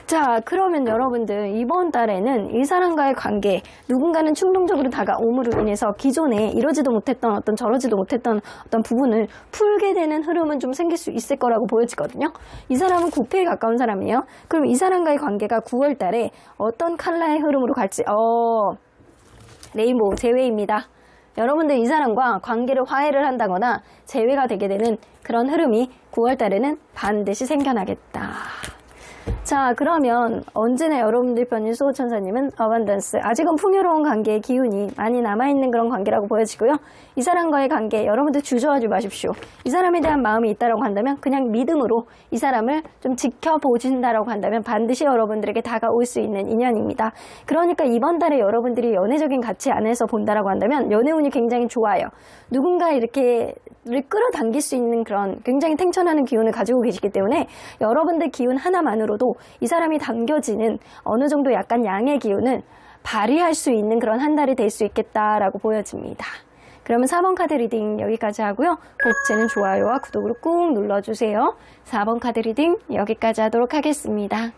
자, 그러면 여러분들 이번 달에는 이 사람과의 관계, 누군가는 충동적으로 다가옴으로 인해서 기존에 이러지도 못했던 어떤 저러지도 못했던 어떤 부분을 풀게 되는 흐름은 좀 생길 수 있을 거라고 보여지거든요. 이 사람은 9패에 가까운 사람이에요. 그럼 이 사람과의 관계가 9월 달에 어떤 컬러의 흐름으로 갈지, 레인보우 제외입니다. 여러분들 이 사람과 관계를 화해를 한다거나 재회가 되게 되는 그런 흐름이 9월 달에는 반드시 생겨나겠다. 자, 그러면 언제나 여러분들 편인 수호천사님은 어반던스, 아직은 풍요로운 관계의 기운이 많이 남아있는 그런 관계라고 보여지고요. 이 사람과의 관계 여러분들 주저하지 마십시오. 이 사람에 대한 마음이 있다라고 한다면 그냥 믿음으로 이 사람을 좀 지켜보신다라고 한다면 반드시 여러분들에게 다가올 수 있는 인연입니다. 그러니까 이번 달에 여러분들이 연애적인 가치 안에서 본다라고 한다면 연애운이 굉장히 좋아요. 누군가 이렇게 끌어당길 수 있는 그런 굉장히 탱천하는 기운을 가지고 계시기 때문에 여러분들 기운 하나만으로도 이 사람이 당겨지는 어느 정도 약간 양의 기운을 발휘할 수 있는 그런 한 달이 될 수 있겠다라고 보여집니다. 그러면 4번 카드 리딩 여기까지 하고요. 복제는 좋아요와 구독을 꾹 눌러주세요. 4번 카드 리딩 여기까지 하도록 하겠습니다.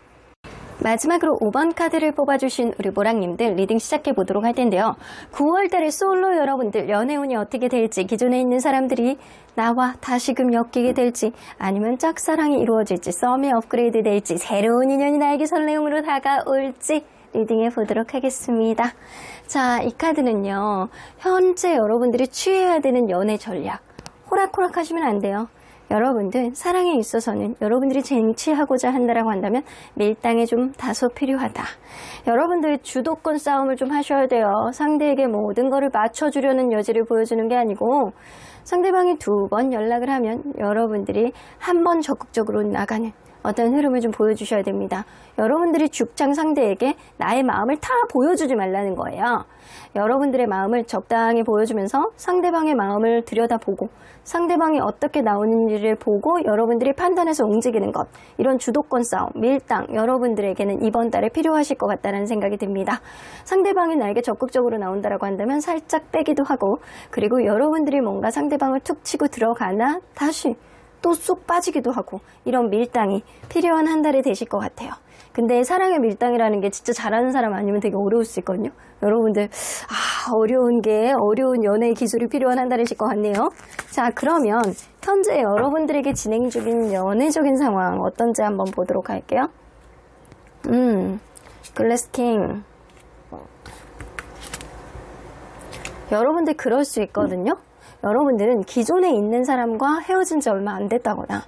마지막으로 5번 카드를 뽑아주신 우리 모랑님들 리딩 시작해 보도록 할 텐데요. 9월달에 솔로 여러분들 연애운이 어떻게 될지, 기존에 있는 사람들이 나와 다시금 엮이게 될지, 아니면 짝사랑이 이루어질지, 썸이 업그레이드 될지, 새로운 인연이 나에게 설레움으로 다가올지 리딩해 보도록 하겠습니다. 자, 이 카드는요, 현재 여러분들이 취해야 되는 연애 전략, 호락호락 하시면 안 돼요. 여러분들 사랑에 있어서는 여러분들이 쟁취하고자 한다라고 한다면 밀당이 좀 다소 필요하다. 여러분들 주도권 싸움을 좀 하셔야 돼요. 상대에게 모든 거를 맞춰주려는 여지를 보여주는 게 아니고 상대방이 2번 연락을 하면 여러분들이 한 번 적극적으로 나가는 어떤 흐름을 좀 보여주셔야 됩니다. 여러분들이 죽창 상대에게 나의 마음을 다 보여주지 말라는 거예요. 여러분들의 마음을 적당히 보여주면서 상대방의 마음을 들여다보고 상대방이 어떻게 나오는지를 보고 여러분들이 판단해서 움직이는 것, 이런 주도권 싸움, 밀당 여러분들에게는 이번 달에 필요하실 것 같다는 생각이 듭니다. 상대방이 나에게 적극적으로 나온다라고 한다면 살짝 빼기도 하고, 그리고 여러분들이 뭔가 상대방을 툭 치고 들어가나 다시 또 쑥 빠지기도 하고, 이런 밀당이 필요한 한 달이 되실 것 같아요. 근데 사랑의 밀당이라는 게 진짜 잘하는 사람 아니면 되게 어려울 수 있거든요. 여러분들 어려운 연애의 기술이 필요한 한 달이실 것 같네요. 자, 그러면 현재 여러분들에게 진행 중인 연애적인 상황 어떤지 한번 보도록 할게요. 글래스킹. 여러분들 그럴 수 있거든요. 여러분들은 기존에 있는 사람과 헤어진 지 얼마 안 됐다거나,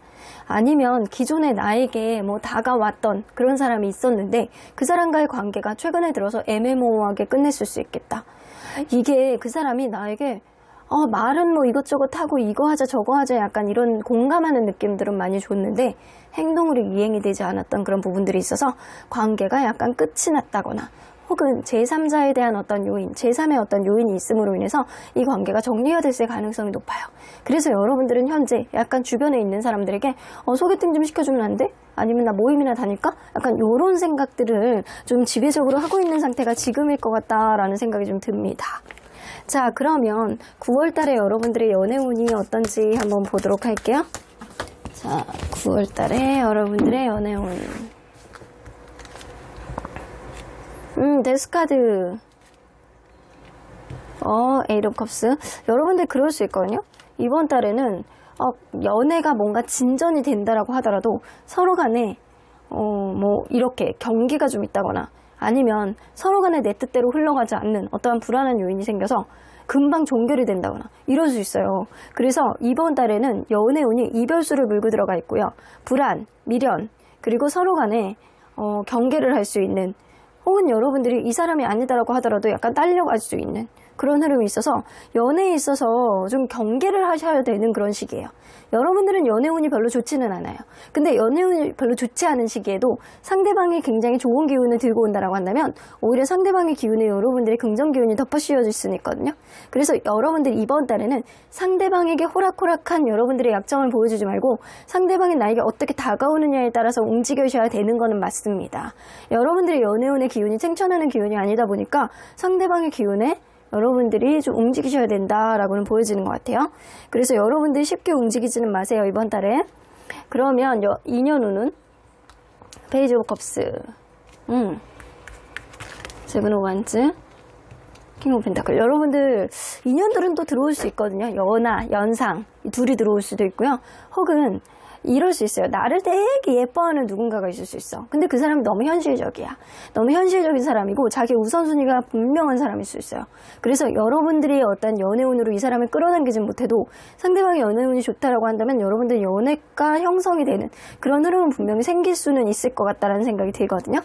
아니면 기존에 나에게 뭐 다가왔던 그런 사람이 있었는데 그 사람과의 관계가 최근에 들어서 애매모호하게 끝냈을 수 있겠다. 이게 그 사람이 나에게 말은 뭐 이것저것 하고 이거 하자 저거 하자 약간 이런 공감하는 느낌들은 많이 줬는데 행동으로 이행이 되지 않았던 그런 부분들이 있어서 관계가 약간 끝이 났다거나, 혹은 제3자에 대한 어떤 요인, 제3의 어떤 요인이 있음으로 인해서 이 관계가 정리가 됐을 가능성이 높아요. 그래서 여러분들은 현재 약간 주변에 있는 사람들에게 소개팅 좀 시켜주면 안 돼? 아니면 나 모임이나 다닐까? 약간 이런 생각들을 좀 지배적으로 하고 있는 상태가 지금일 것 같다라는 생각이 좀 듭니다. 자, 그러면 9월 달에 여러분들의 연애운이 어떤지 한번 보도록 할게요. 자, 9월 달에 여러분들의 연애운. 데스카드. 에이트 오브 컵스. 여러분들 그럴 수 있거든요. 이번 달에는 연애가 뭔가 진전이 된다라고 하더라도 서로 간에 뭐 이렇게 경기가 좀 있다거나, 아니면 서로 간에 내 뜻대로 흘러가지 않는 어떠한 불안한 요인이 생겨서 금방 종결이 된다거나 이럴 수 있어요. 그래서 이번 달에는 연애운이 이별수를 물고 들어가 있고요. 불안, 미련, 그리고 서로 간에 경계를 할 수 있는, 혹은 여러분들이 이 사람이 아니다라고 하더라도 약간 딸려갈 수 있는 그런 흐름이 있어서 연애에 있어서 좀 경계를 하셔야 되는 그런 시기예요. 여러분들은 연애운이 별로 좋지는 않아요. 근데 연애운이 별로 좋지 않은 시기에도 상대방이 굉장히 좋은 기운을 들고 온다라고 한다면 오히려 상대방의 기운에 여러분들의 긍정 기운이 덮어 씌워질 수는 있거든요. 그래서 여러분들이 이번 달에는 상대방에게 호락호락한 여러분들의 약점을 보여주지 말고 상대방이 나에게 어떻게 다가오느냐에 따라서 움직여셔야 되는 거는 맞습니다. 여러분들의 연애운의 기운이 쟁천하는 기운이 아니다 보니까 상대방의 기운에 여러분들이 좀 움직이셔야 된다라고는 보여지는 것 같아요. 그래서 여러분들이 쉽게 움직이지는 마세요, 이번 달에. 그러면 2년 후는 페이지 오브 컵스, 세븐 오브 완즈, 킹 오브 펜타클. 여러분들 인연들은 또 들어올 수 있거든요. 연하, 연상 이 둘이 들어올 수도 있고요. 혹은 이럴 수 있어요. 나를 되게 예뻐하는 누군가가 있을 수 있어. 근데 그 사람이 너무 현실적이야. 너무 현실적인 사람이고 자기 우선순위가 분명한 사람일 수 있어요. 그래서 여러분들이 어떤 연애운으로 이 사람을 끌어당기진 못해도 상대방의 연애운이 좋다라고 한다면 여러분들 연애가 형성이 되는 그런 흐름은 분명히 생길 수는 있을 것 같다라는 생각이 들거든요.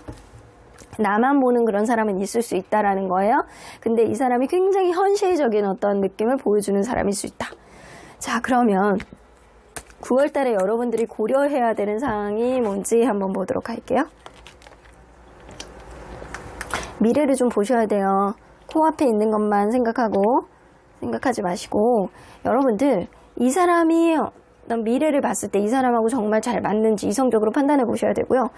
나만 보는 그런 사람은 있을 수 있다라는 거예요. 근데 이 사람이 굉장히 현실적인 어떤 느낌을 보여주는 사람일 수 있다. 자, 그러면 9월 달에 여러분들이 고려해야 되는 사항이 뭔지 한번 보도록 할게요. 미래를 좀 보셔야 돼요. 코앞에 있는 것만 생각하지 마시고 여러분들 이 사람이 어떤 미래를 봤을 때 이 사람하고 정말 잘 맞는지 이성적으로 판단해 보셔야 되고요.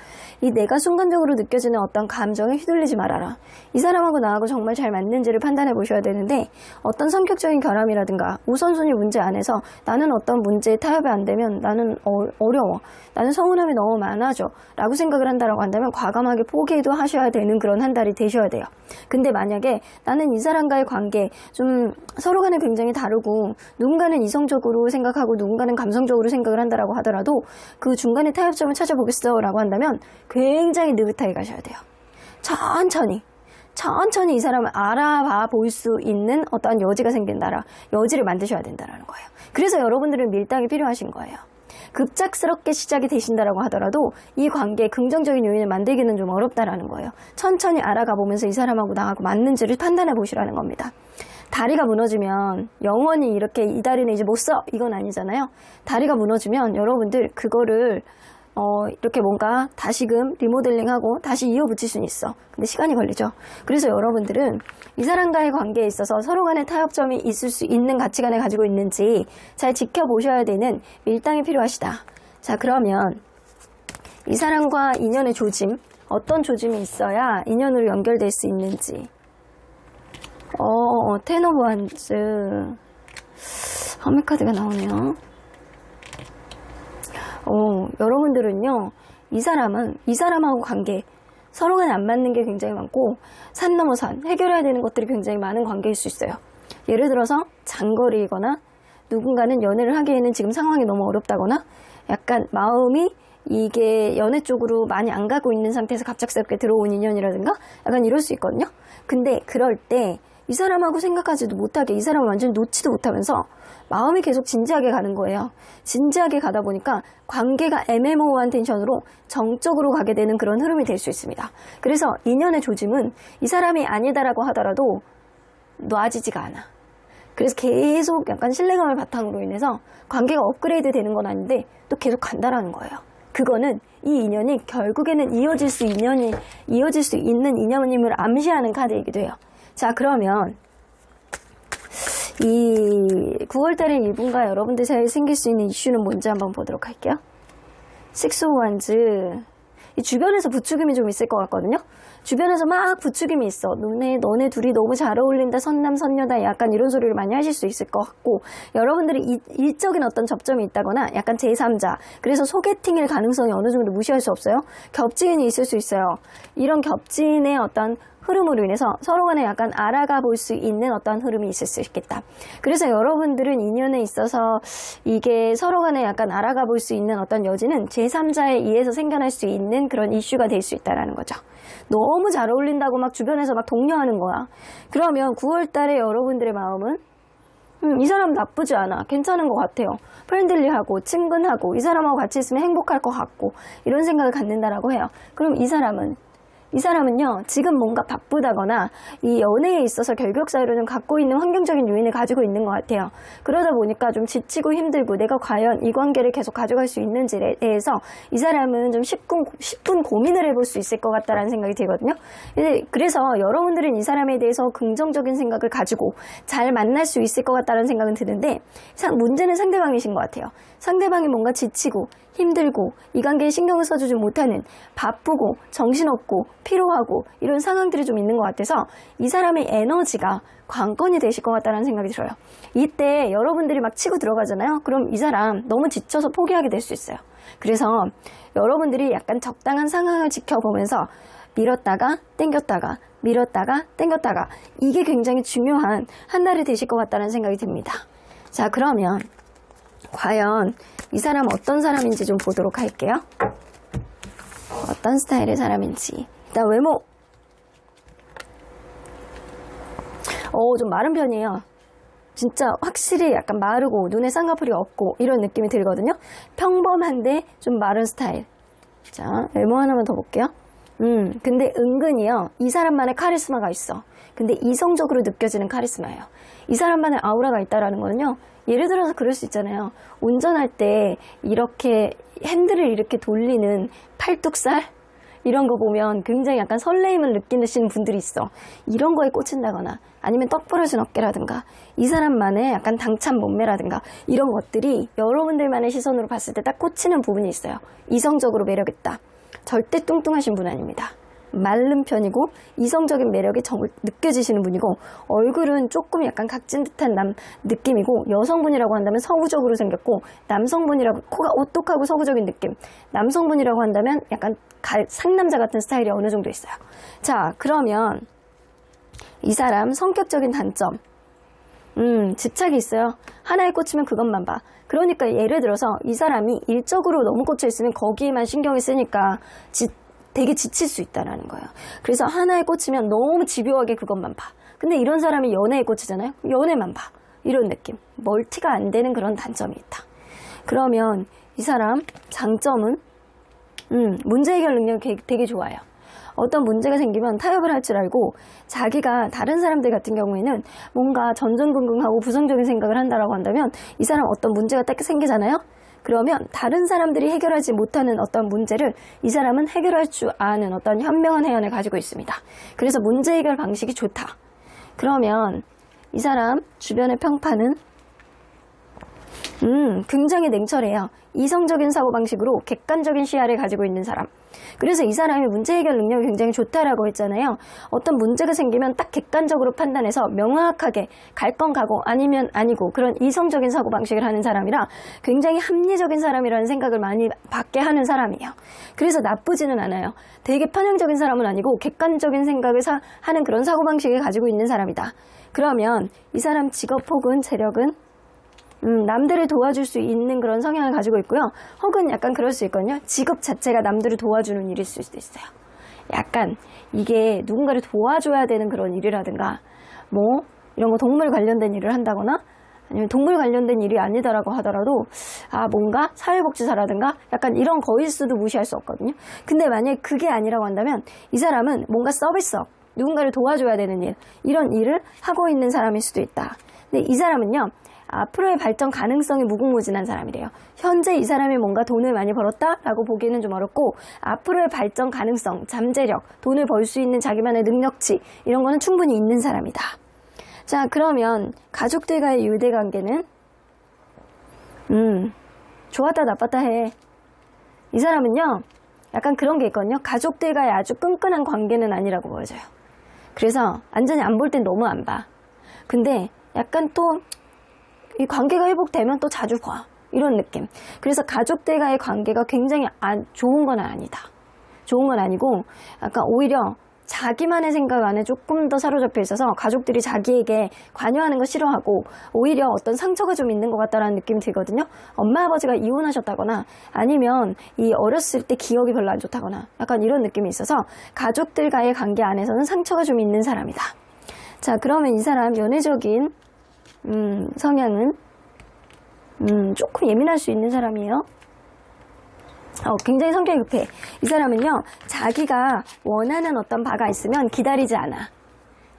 이 내가 순간적으로 느껴지는 어떤 감정에 휘둘리지 말아라. 이 사람하고 나하고 정말 잘 맞는지를 판단해 보셔야 되는데 어떤 성격적인 결함이라든가 우선순위 문제 안에서 나는 어떤 문제에 타협이 안 되면 나는 어려워. 나는 서운함이 너무 많아져. 라고 생각을 한다고 한다면 과감하게 포기도 하셔야 되는 그런 한 달이 되셔야 돼요. 근데 만약에 나는 이 사람과의 관계 좀 서로 간에 굉장히 다르고 누군가는 이성적으로 생각하고 누군가는 감성적으로 생각을 한다라고 하더라도 그 중간에 타협점을 찾아보겠어 라고 한다면 굉장히 느긋하게 가셔야 돼요. 천천히 이 사람을 알아봐 볼 수 있는 어떠한 여지가 생긴다라 여지를 만드셔야 된다라는 거예요. 그래서 여러분들은 밀당이 필요하신 거예요. 급작스럽게 시작이 되신다라고 하더라도 이 관계에 긍정적인 요인을 만들기는 좀 어렵다라는 거예요. 천천히 알아가 보면서 이 사람하고 나하고 맞는지를 판단해 보시라는 겁니다. 다리가 무너지면 영원히 이렇게 이 다리는 이제 못 써 이건 아니잖아요. 다리가 무너지면 여러분들 그거를 이렇게 뭔가 다시금 리모델링하고 다시 이어붙일 수는 있어. 근데 시간이 걸리죠. 그래서 여러분들은 이 사람과의 관계에 있어서 서로 간의 타협점이 있을 수 있는 가치관을 가지고 있는지 잘 지켜보셔야 되는 밀당이 필요하시다. 자, 그러면 이 사람과 인연의 조짐, 어떤 조짐이 있어야 인연으로 연결될 수 있는지. 텐 오브 wands. 허밋 카드가 나오네요. 여러분들은요, 이 사람하고 관계, 서로 간에 안 맞는 게 굉장히 많고, 산 넘어 산, 해결해야 되는 것들이 굉장히 많은 관계일 수 있어요. 예를 들어서, 장거리이거나, 누군가는 연애를 하기에는 지금 상황이 너무 어렵다거나, 약간 마음이 이게 연애 쪽으로 많이 안 가고 있는 상태에서 갑작스럽게 들어온 인연이라든가, 약간 이럴 수 있거든요. 근데 그럴 때, 이 사람하고 생각하지도 못하게 이 사람을 완전히 놓지도 못하면서 마음이 계속 진지하게 가는 거예요. 진지하게 가다 보니까 관계가 애매모호한 텐션으로 정적으로 가게 되는 그런 흐름이 될 수 있습니다. 그래서 인연의 조짐은 이 사람이 아니다라고 하더라도 놔지지가 않아. 그래서 계속 약간 신뢰감을 바탕으로 인해서 관계가 업그레이드 되는 건 아닌데 또 계속 간다라는 거예요. 그거는 이 인연이 결국에는 이어질 수 있는 인연임을 암시하는 카드이기도 해요. 자, 그러면 이 9월달에 이분과 여러분들 사이에 생길 수 있는 이슈는 뭔지 한번 보도록 할게요. 식스 오브 wands. 이 주변에서 부추김이 좀 있을 것 같거든요. 주변에서 막 부추김이 있어. 너네 둘이 너무 잘 어울린다. 선남선녀다. 약간 이런 소리를 많이 하실 수 있을 것 같고, 여러분들이 일적인 어떤 접점이 있다거나 약간 제3자, 그래서 소개팅일 가능성이 어느 정도 무시할 수 없어요. 겹지인이 있을 수 있어요. 이런 겹지인의 어떤 흐름으로 인해서 서로 간에 약간 알아가 볼 수 있는 어떤 흐름이 있을 수 있겠다. 그래서 여러분들은 인연에 있어서 이게 서로 간에 약간 알아가 볼 수 있는 어떤 여지는 제3자에 의해서 생겨날 수 있는 그런 이슈가 될 수 있다는 거죠. 너무 잘 어울린다고 막 주변에서 막 독려하는 거야. 그러면 9월 달에 여러분들의 마음은 이 사람 나쁘지 않아. 괜찮은 것 같아요. 프렌들리하고 친근하고 이 사람하고 같이 있으면 행복할 것 같고 이런 생각을 갖는다라고 해요. 그럼 이 사람은요, 지금 뭔가 바쁘다거나 이 연애에 있어서 결격 사유를 좀 갖고 있는 환경적인 요인을 가지고 있는 것 같아요. 그러다 보니까 좀 지치고 힘들고 내가 과연 이 관계를 계속 가져갈 수 있는지에 대해서 이 사람은 좀 10분 고민을 해볼 수 있을 것 같다라는 생각이 들거든요. 그래서 여러분들은 이 사람에 대해서 긍정적인 생각을 가지고 잘 만날 수 있을 것 같다는 생각은 드는데 문제는 상대방이신 것 같아요. 상대방이 뭔가 지치고 힘들고 이 관계에 신경을 써주지 못하는 바쁘고 정신없고 피로하고 이런 상황들이 좀 있는 것 같아서 이 사람의 에너지가 관건이 되실 것 같다는 생각이 들어요. 이때 여러분들이 막 치고 들어가잖아요. 그럼 이 사람 너무 지쳐서 포기하게 될 수 있어요. 그래서 여러분들이 약간 적당한 상황을 지켜보면서 밀었다가 땡겼다가 밀었다가 땡겼다가 이게 굉장히 중요한 한 달이 되실 것 같다는 생각이 듭니다. 자, 그러면 과연 이 사람 어떤 사람인지 좀 보도록 할게요. 어떤 스타일의 사람인지. 일단 외모. 좀 마른 편이에요. 진짜 확실히 약간 마르고 눈에 쌍꺼풀이 없고 이런 느낌이 들거든요. 평범한데 좀 마른 스타일. 자, 외모 하나만 더 볼게요. 근데 은근히요, 이 사람만의 카리스마가 있어. 근데 이성적으로 느껴지는 카리스마예요. 이 사람만의 아우라가 있다라는 거는요, 예를 들어서 그럴 수 있잖아요. 운전할 때 이렇게 핸들을 이렇게 돌리는 팔뚝살? 이런 거 보면 굉장히 약간 설레임을 느끼시는 분들이 있어. 이런 거에 꽂힌다거나 아니면 떡 부러진 어깨라든가 이 사람만의 약간 당찬 몸매라든가 이런 것들이 여러분들만의 시선으로 봤을 때 딱 꽂히는 부분이 있어요. 이성적으로 매력있다. 절대 뚱뚱하신 분 아닙니다. 마른 편이고 이성적인 매력이 느껴지시는 분이고 얼굴은 조금 약간 각진 듯한 느낌이고 여성분이라고 한다면 서구적으로 생겼고 남성분이라고 코가 오똑하고 서구적인 느낌 남성분이라고 한다면 약간 상남자 같은 스타일이 어느 정도 있어요. 자, 그러면 이 사람 성격적인 단점 집착이 있어요. 하나에 꽂히면 그것만 봐. 그러니까 예를 들어서 이 사람이 일적으로 너무 꽂혀 있으면 거기에만 신경이 쓰니까 되게 지칠 수 있다는 거예요. 그래서 하나에 꽂히면 너무 집요하게 그것만 봐. 근데 이런 사람이 연애에 꽂히잖아요. 연애만 봐. 이런 느낌. 멀티가 안 되는 그런 단점이 있다. 그러면 이 사람 장점은 문제 해결 능력이 되게 좋아요. 어떤 문제가 생기면 타협을 할 줄 알고 자기가 다른 사람들 같은 경우에는 뭔가 전전긍긍하고 부정적인 생각을 한다라고 한다면 이 사람 어떤 문제가 딱 생기잖아요. 그러면 다른 사람들이 해결하지 못하는 어떤 문제를 이 사람은 해결할 줄 아는 어떤 현명한 해안을 가지고 있습니다. 그래서 문제 해결 방식이 좋다. 그러면 이 사람 주변의 평판은 굉장히 냉철해요. 이성적인 사고방식으로 객관적인 시야를 가지고 있는 사람. 그래서 이 사람이 문제 해결 능력이 굉장히 좋다라고 했잖아요. 어떤 문제가 생기면 딱 객관적으로 판단해서 명확하게 갈 건 가고 아니면 아니고 그런 이성적인 사고방식을 하는 사람이라 굉장히 합리적인 사람이라는 생각을 많이 받게 하는 사람이에요. 그래서 나쁘지는 않아요. 되게 편향적인 사람은 아니고 객관적인 생각을 하는 그런 사고방식을 가지고 있는 사람이다. 그러면 이 사람 직업 혹은 재력은 남들을 도와줄 수 있는 그런 성향을 가지고 있고요. 혹은 약간 그럴 수 있거든요. 직업 자체가 남들을 도와주는 일일 수도 있어요. 약간 이게 누군가를 도와줘야 되는 그런 일이라든가 뭐 이런 거 동물 관련된 일을 한다거나 아니면 동물 관련된 일이 아니다라고 하더라도 뭔가 사회복지사라든가 약간 이런 거일 수도 무시할 수 없거든요. 근데 만약에 그게 아니라고 한다면 이 사람은 뭔가 서비스업, 누군가를 도와줘야 되는 일, 이런 일을 하고 있는 사람일 수도 있다. 근데 이 사람은요. 앞으로의 발전 가능성이 무궁무진한 사람이래요. 현재 이 사람이 뭔가 돈을 많이 벌었다라고 보기에는 좀 어렵고 앞으로의 발전 가능성, 잠재력, 돈을 벌 수 있는 자기만의 능력치 이런 거는 충분히 있는 사람이다. 자, 그러면 가족들과의 유대관계는 좋았다 나빴다 해. 이 사람은요. 약간 그런 게 있거든요. 가족들과의 아주 끈끈한 관계는 아니라고 보여져요. 그래서 완전히 안 볼 땐 너무 안 봐. 근데 약간 또 이 관계가 회복되면 또 자주 봐. 이런 느낌. 그래서 가족들과의 관계가 굉장히 좋은 건 아니다. 좋은 건 아니고 약간 오히려 자기만의 생각 안에 조금 더 사로잡혀 있어서 가족들이 자기에게 관여하는 거 싫어하고 오히려 어떤 상처가 좀 있는 것 같다라는 느낌이 들거든요. 엄마 아버지가 이혼하셨다거나 아니면 이 어렸을 때 기억이 별로 안 좋다거나 약간 이런 느낌이 있어서 가족들과의 관계 안에서는 상처가 좀 있는 사람이다. 자, 그러면 이 사람 연애적인 성향은 조금 예민할 수 있는 사람이에요. 굉장히 성격이 급해. 이 사람은요, 자기가 원하는 어떤 바가 있으면 기다리지 않아.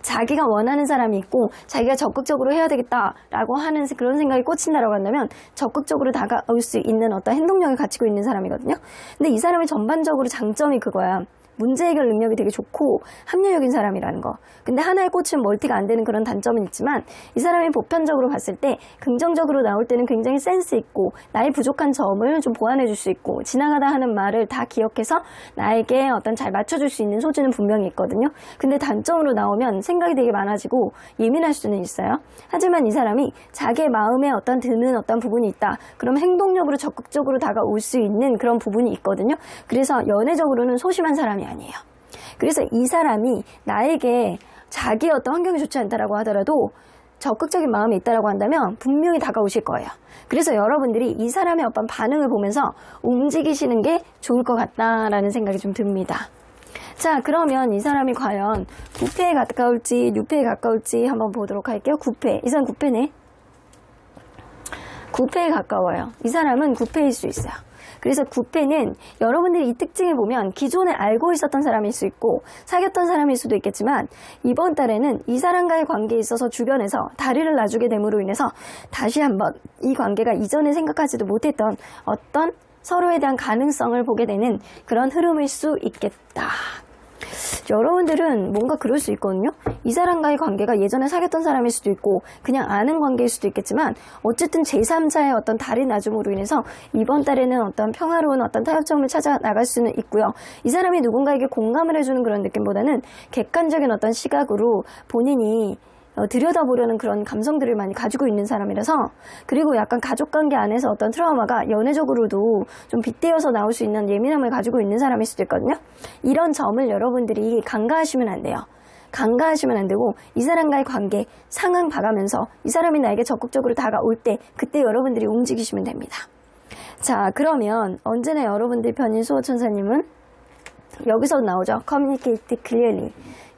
자기가 원하는 사람이 있고 자기가 적극적으로 해야 되겠다라고 하는 그런 생각이 꽂힌다라고 한다면 적극적으로 다가올 수 있는 어떤 행동력을 갖추고 있는 사람이거든요. 근데 이 사람의 전반적으로 장점이 그거야. 문제 해결 능력이 되게 좋고 합리적인 사람이라는 거. 근데 하나에 꽂히면 멀티가 안 되는 그런 단점은 있지만 이 사람이 보편적으로 봤을 때 긍정적으로 나올 때는 굉장히 센스 있고 나의 부족한 점을 좀 보완해 줄 수 있고 지나가다 하는 말을 다 기억해서 나에게 어떤 잘 맞춰줄 수 있는 소질은 분명히 있거든요. 근데 단점으로 나오면 생각이 되게 많아지고 예민할 수는 있어요. 하지만 이 사람이 자기의 마음에 어떤 드는 어떤 부분이 있다. 그럼 행동력으로 적극적으로 다가올 수 있는 그런 부분이 있거든요. 그래서 연애적으로는 소심한 사람이 아니에요. 그래서 이 사람이 나에게 자기의 어떤 환경이 좋지 않다라고 하더라도 적극적인 마음이 있다라고 한다면 분명히 다가오실 거예요. 그래서 여러분들이 이 사람의 어떤 반응을 보면서 움직이시는 게 좋을 것 같다라는 생각이 좀 듭니다. 자, 그러면 이 사람이 과연 9패에 가까울지 6패에 가까울지 한번 보도록 할게요. 9패. 이 사람 9패네. 9패에 가까워요. 이 사람은 9패일 수 있어요. 그래서 9패는 여러분들이 이 특징을 보면 기존에 알고 있었던 사람일 수 있고 사귀었던 사람일 수도 있겠지만 이번 달에는 이 사람과의 관계에 있어서 주변에서 다리를 놔주게 됨으로 인해서 다시 한번 이 관계가 이전에 생각하지도 못했던 어떤 서로에 대한 가능성을 보게 되는 그런 흐름일 수 있겠다. 여러분들은 뭔가 그럴 수 있거든요. 이 사람과의 관계가 예전에 사귀었던 사람일 수도 있고 그냥 아는 관계일 수도 있겠지만 어쨌든 제3자의 어떤 다리 놔줌으로 인해서 이번 달에는 어떤 평화로운 어떤 타협점을 찾아 나갈 수는 있고요. 이 사람이 누군가에게 공감을 해주는 그런 느낌보다는 객관적인 어떤 시각으로 본인이 들여다보려는 그런 감성들을 많이 가지고 있는 사람이라서, 그리고 약간 가족관계 안에서 어떤 트라우마가 연애적으로도 좀 빗대어서 나올 수 있는 예민함을 가지고 있는 사람일 수도 있거든요. 이런 점을 여러분들이 간과하시면 안 돼요. 간과하시면 안 되고 이 사람과의 관계 상황 봐가면서 이 사람이 나에게 적극적으로 다가올 때 그때 여러분들이 움직이시면 됩니다. 자, 그러면 언제나 여러분들 편인 수호천사님은 여기서 나오죠. Communicate clearly.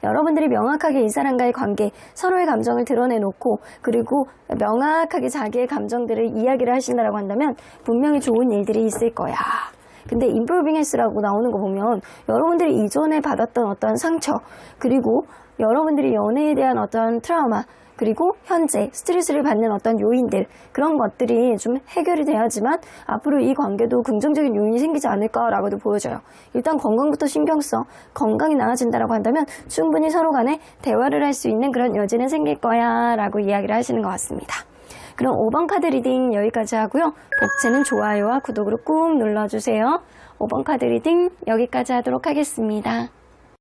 여러분들이 명확하게 이 사람과의 관계, 서로의 감정을 드러내놓고 그리고 명확하게 자기의 감정들을 이야기를 하신다라고 한다면 분명히 좋은 일들이 있을 거야. 근데 improving health라고 나오는 거 보면 여러분들이 이전에 받았던 어떤 상처, 그리고 여러분들이 연애에 대한 어떤 트라우마, 그리고 현재 스트레스를 받는 어떤 요인들, 그런 것들이 좀 해결이 돼야지만 앞으로 이 관계도 긍정적인 요인이 생기지 않을까라고도 보여져요. 일단 건강부터 신경 써. 건강이 나아진다라고 한다면 충분히 서로 간에 대화를 할 수 있는 그런 여지는 생길 거야 라고 이야기를 하시는 것 같습니다. 그럼 5번 카드 리딩 여기까지 하고요. 복채는 좋아요와 구독으로 꾹 눌러주세요. 5번 카드 리딩 여기까지 하도록 하겠습니다.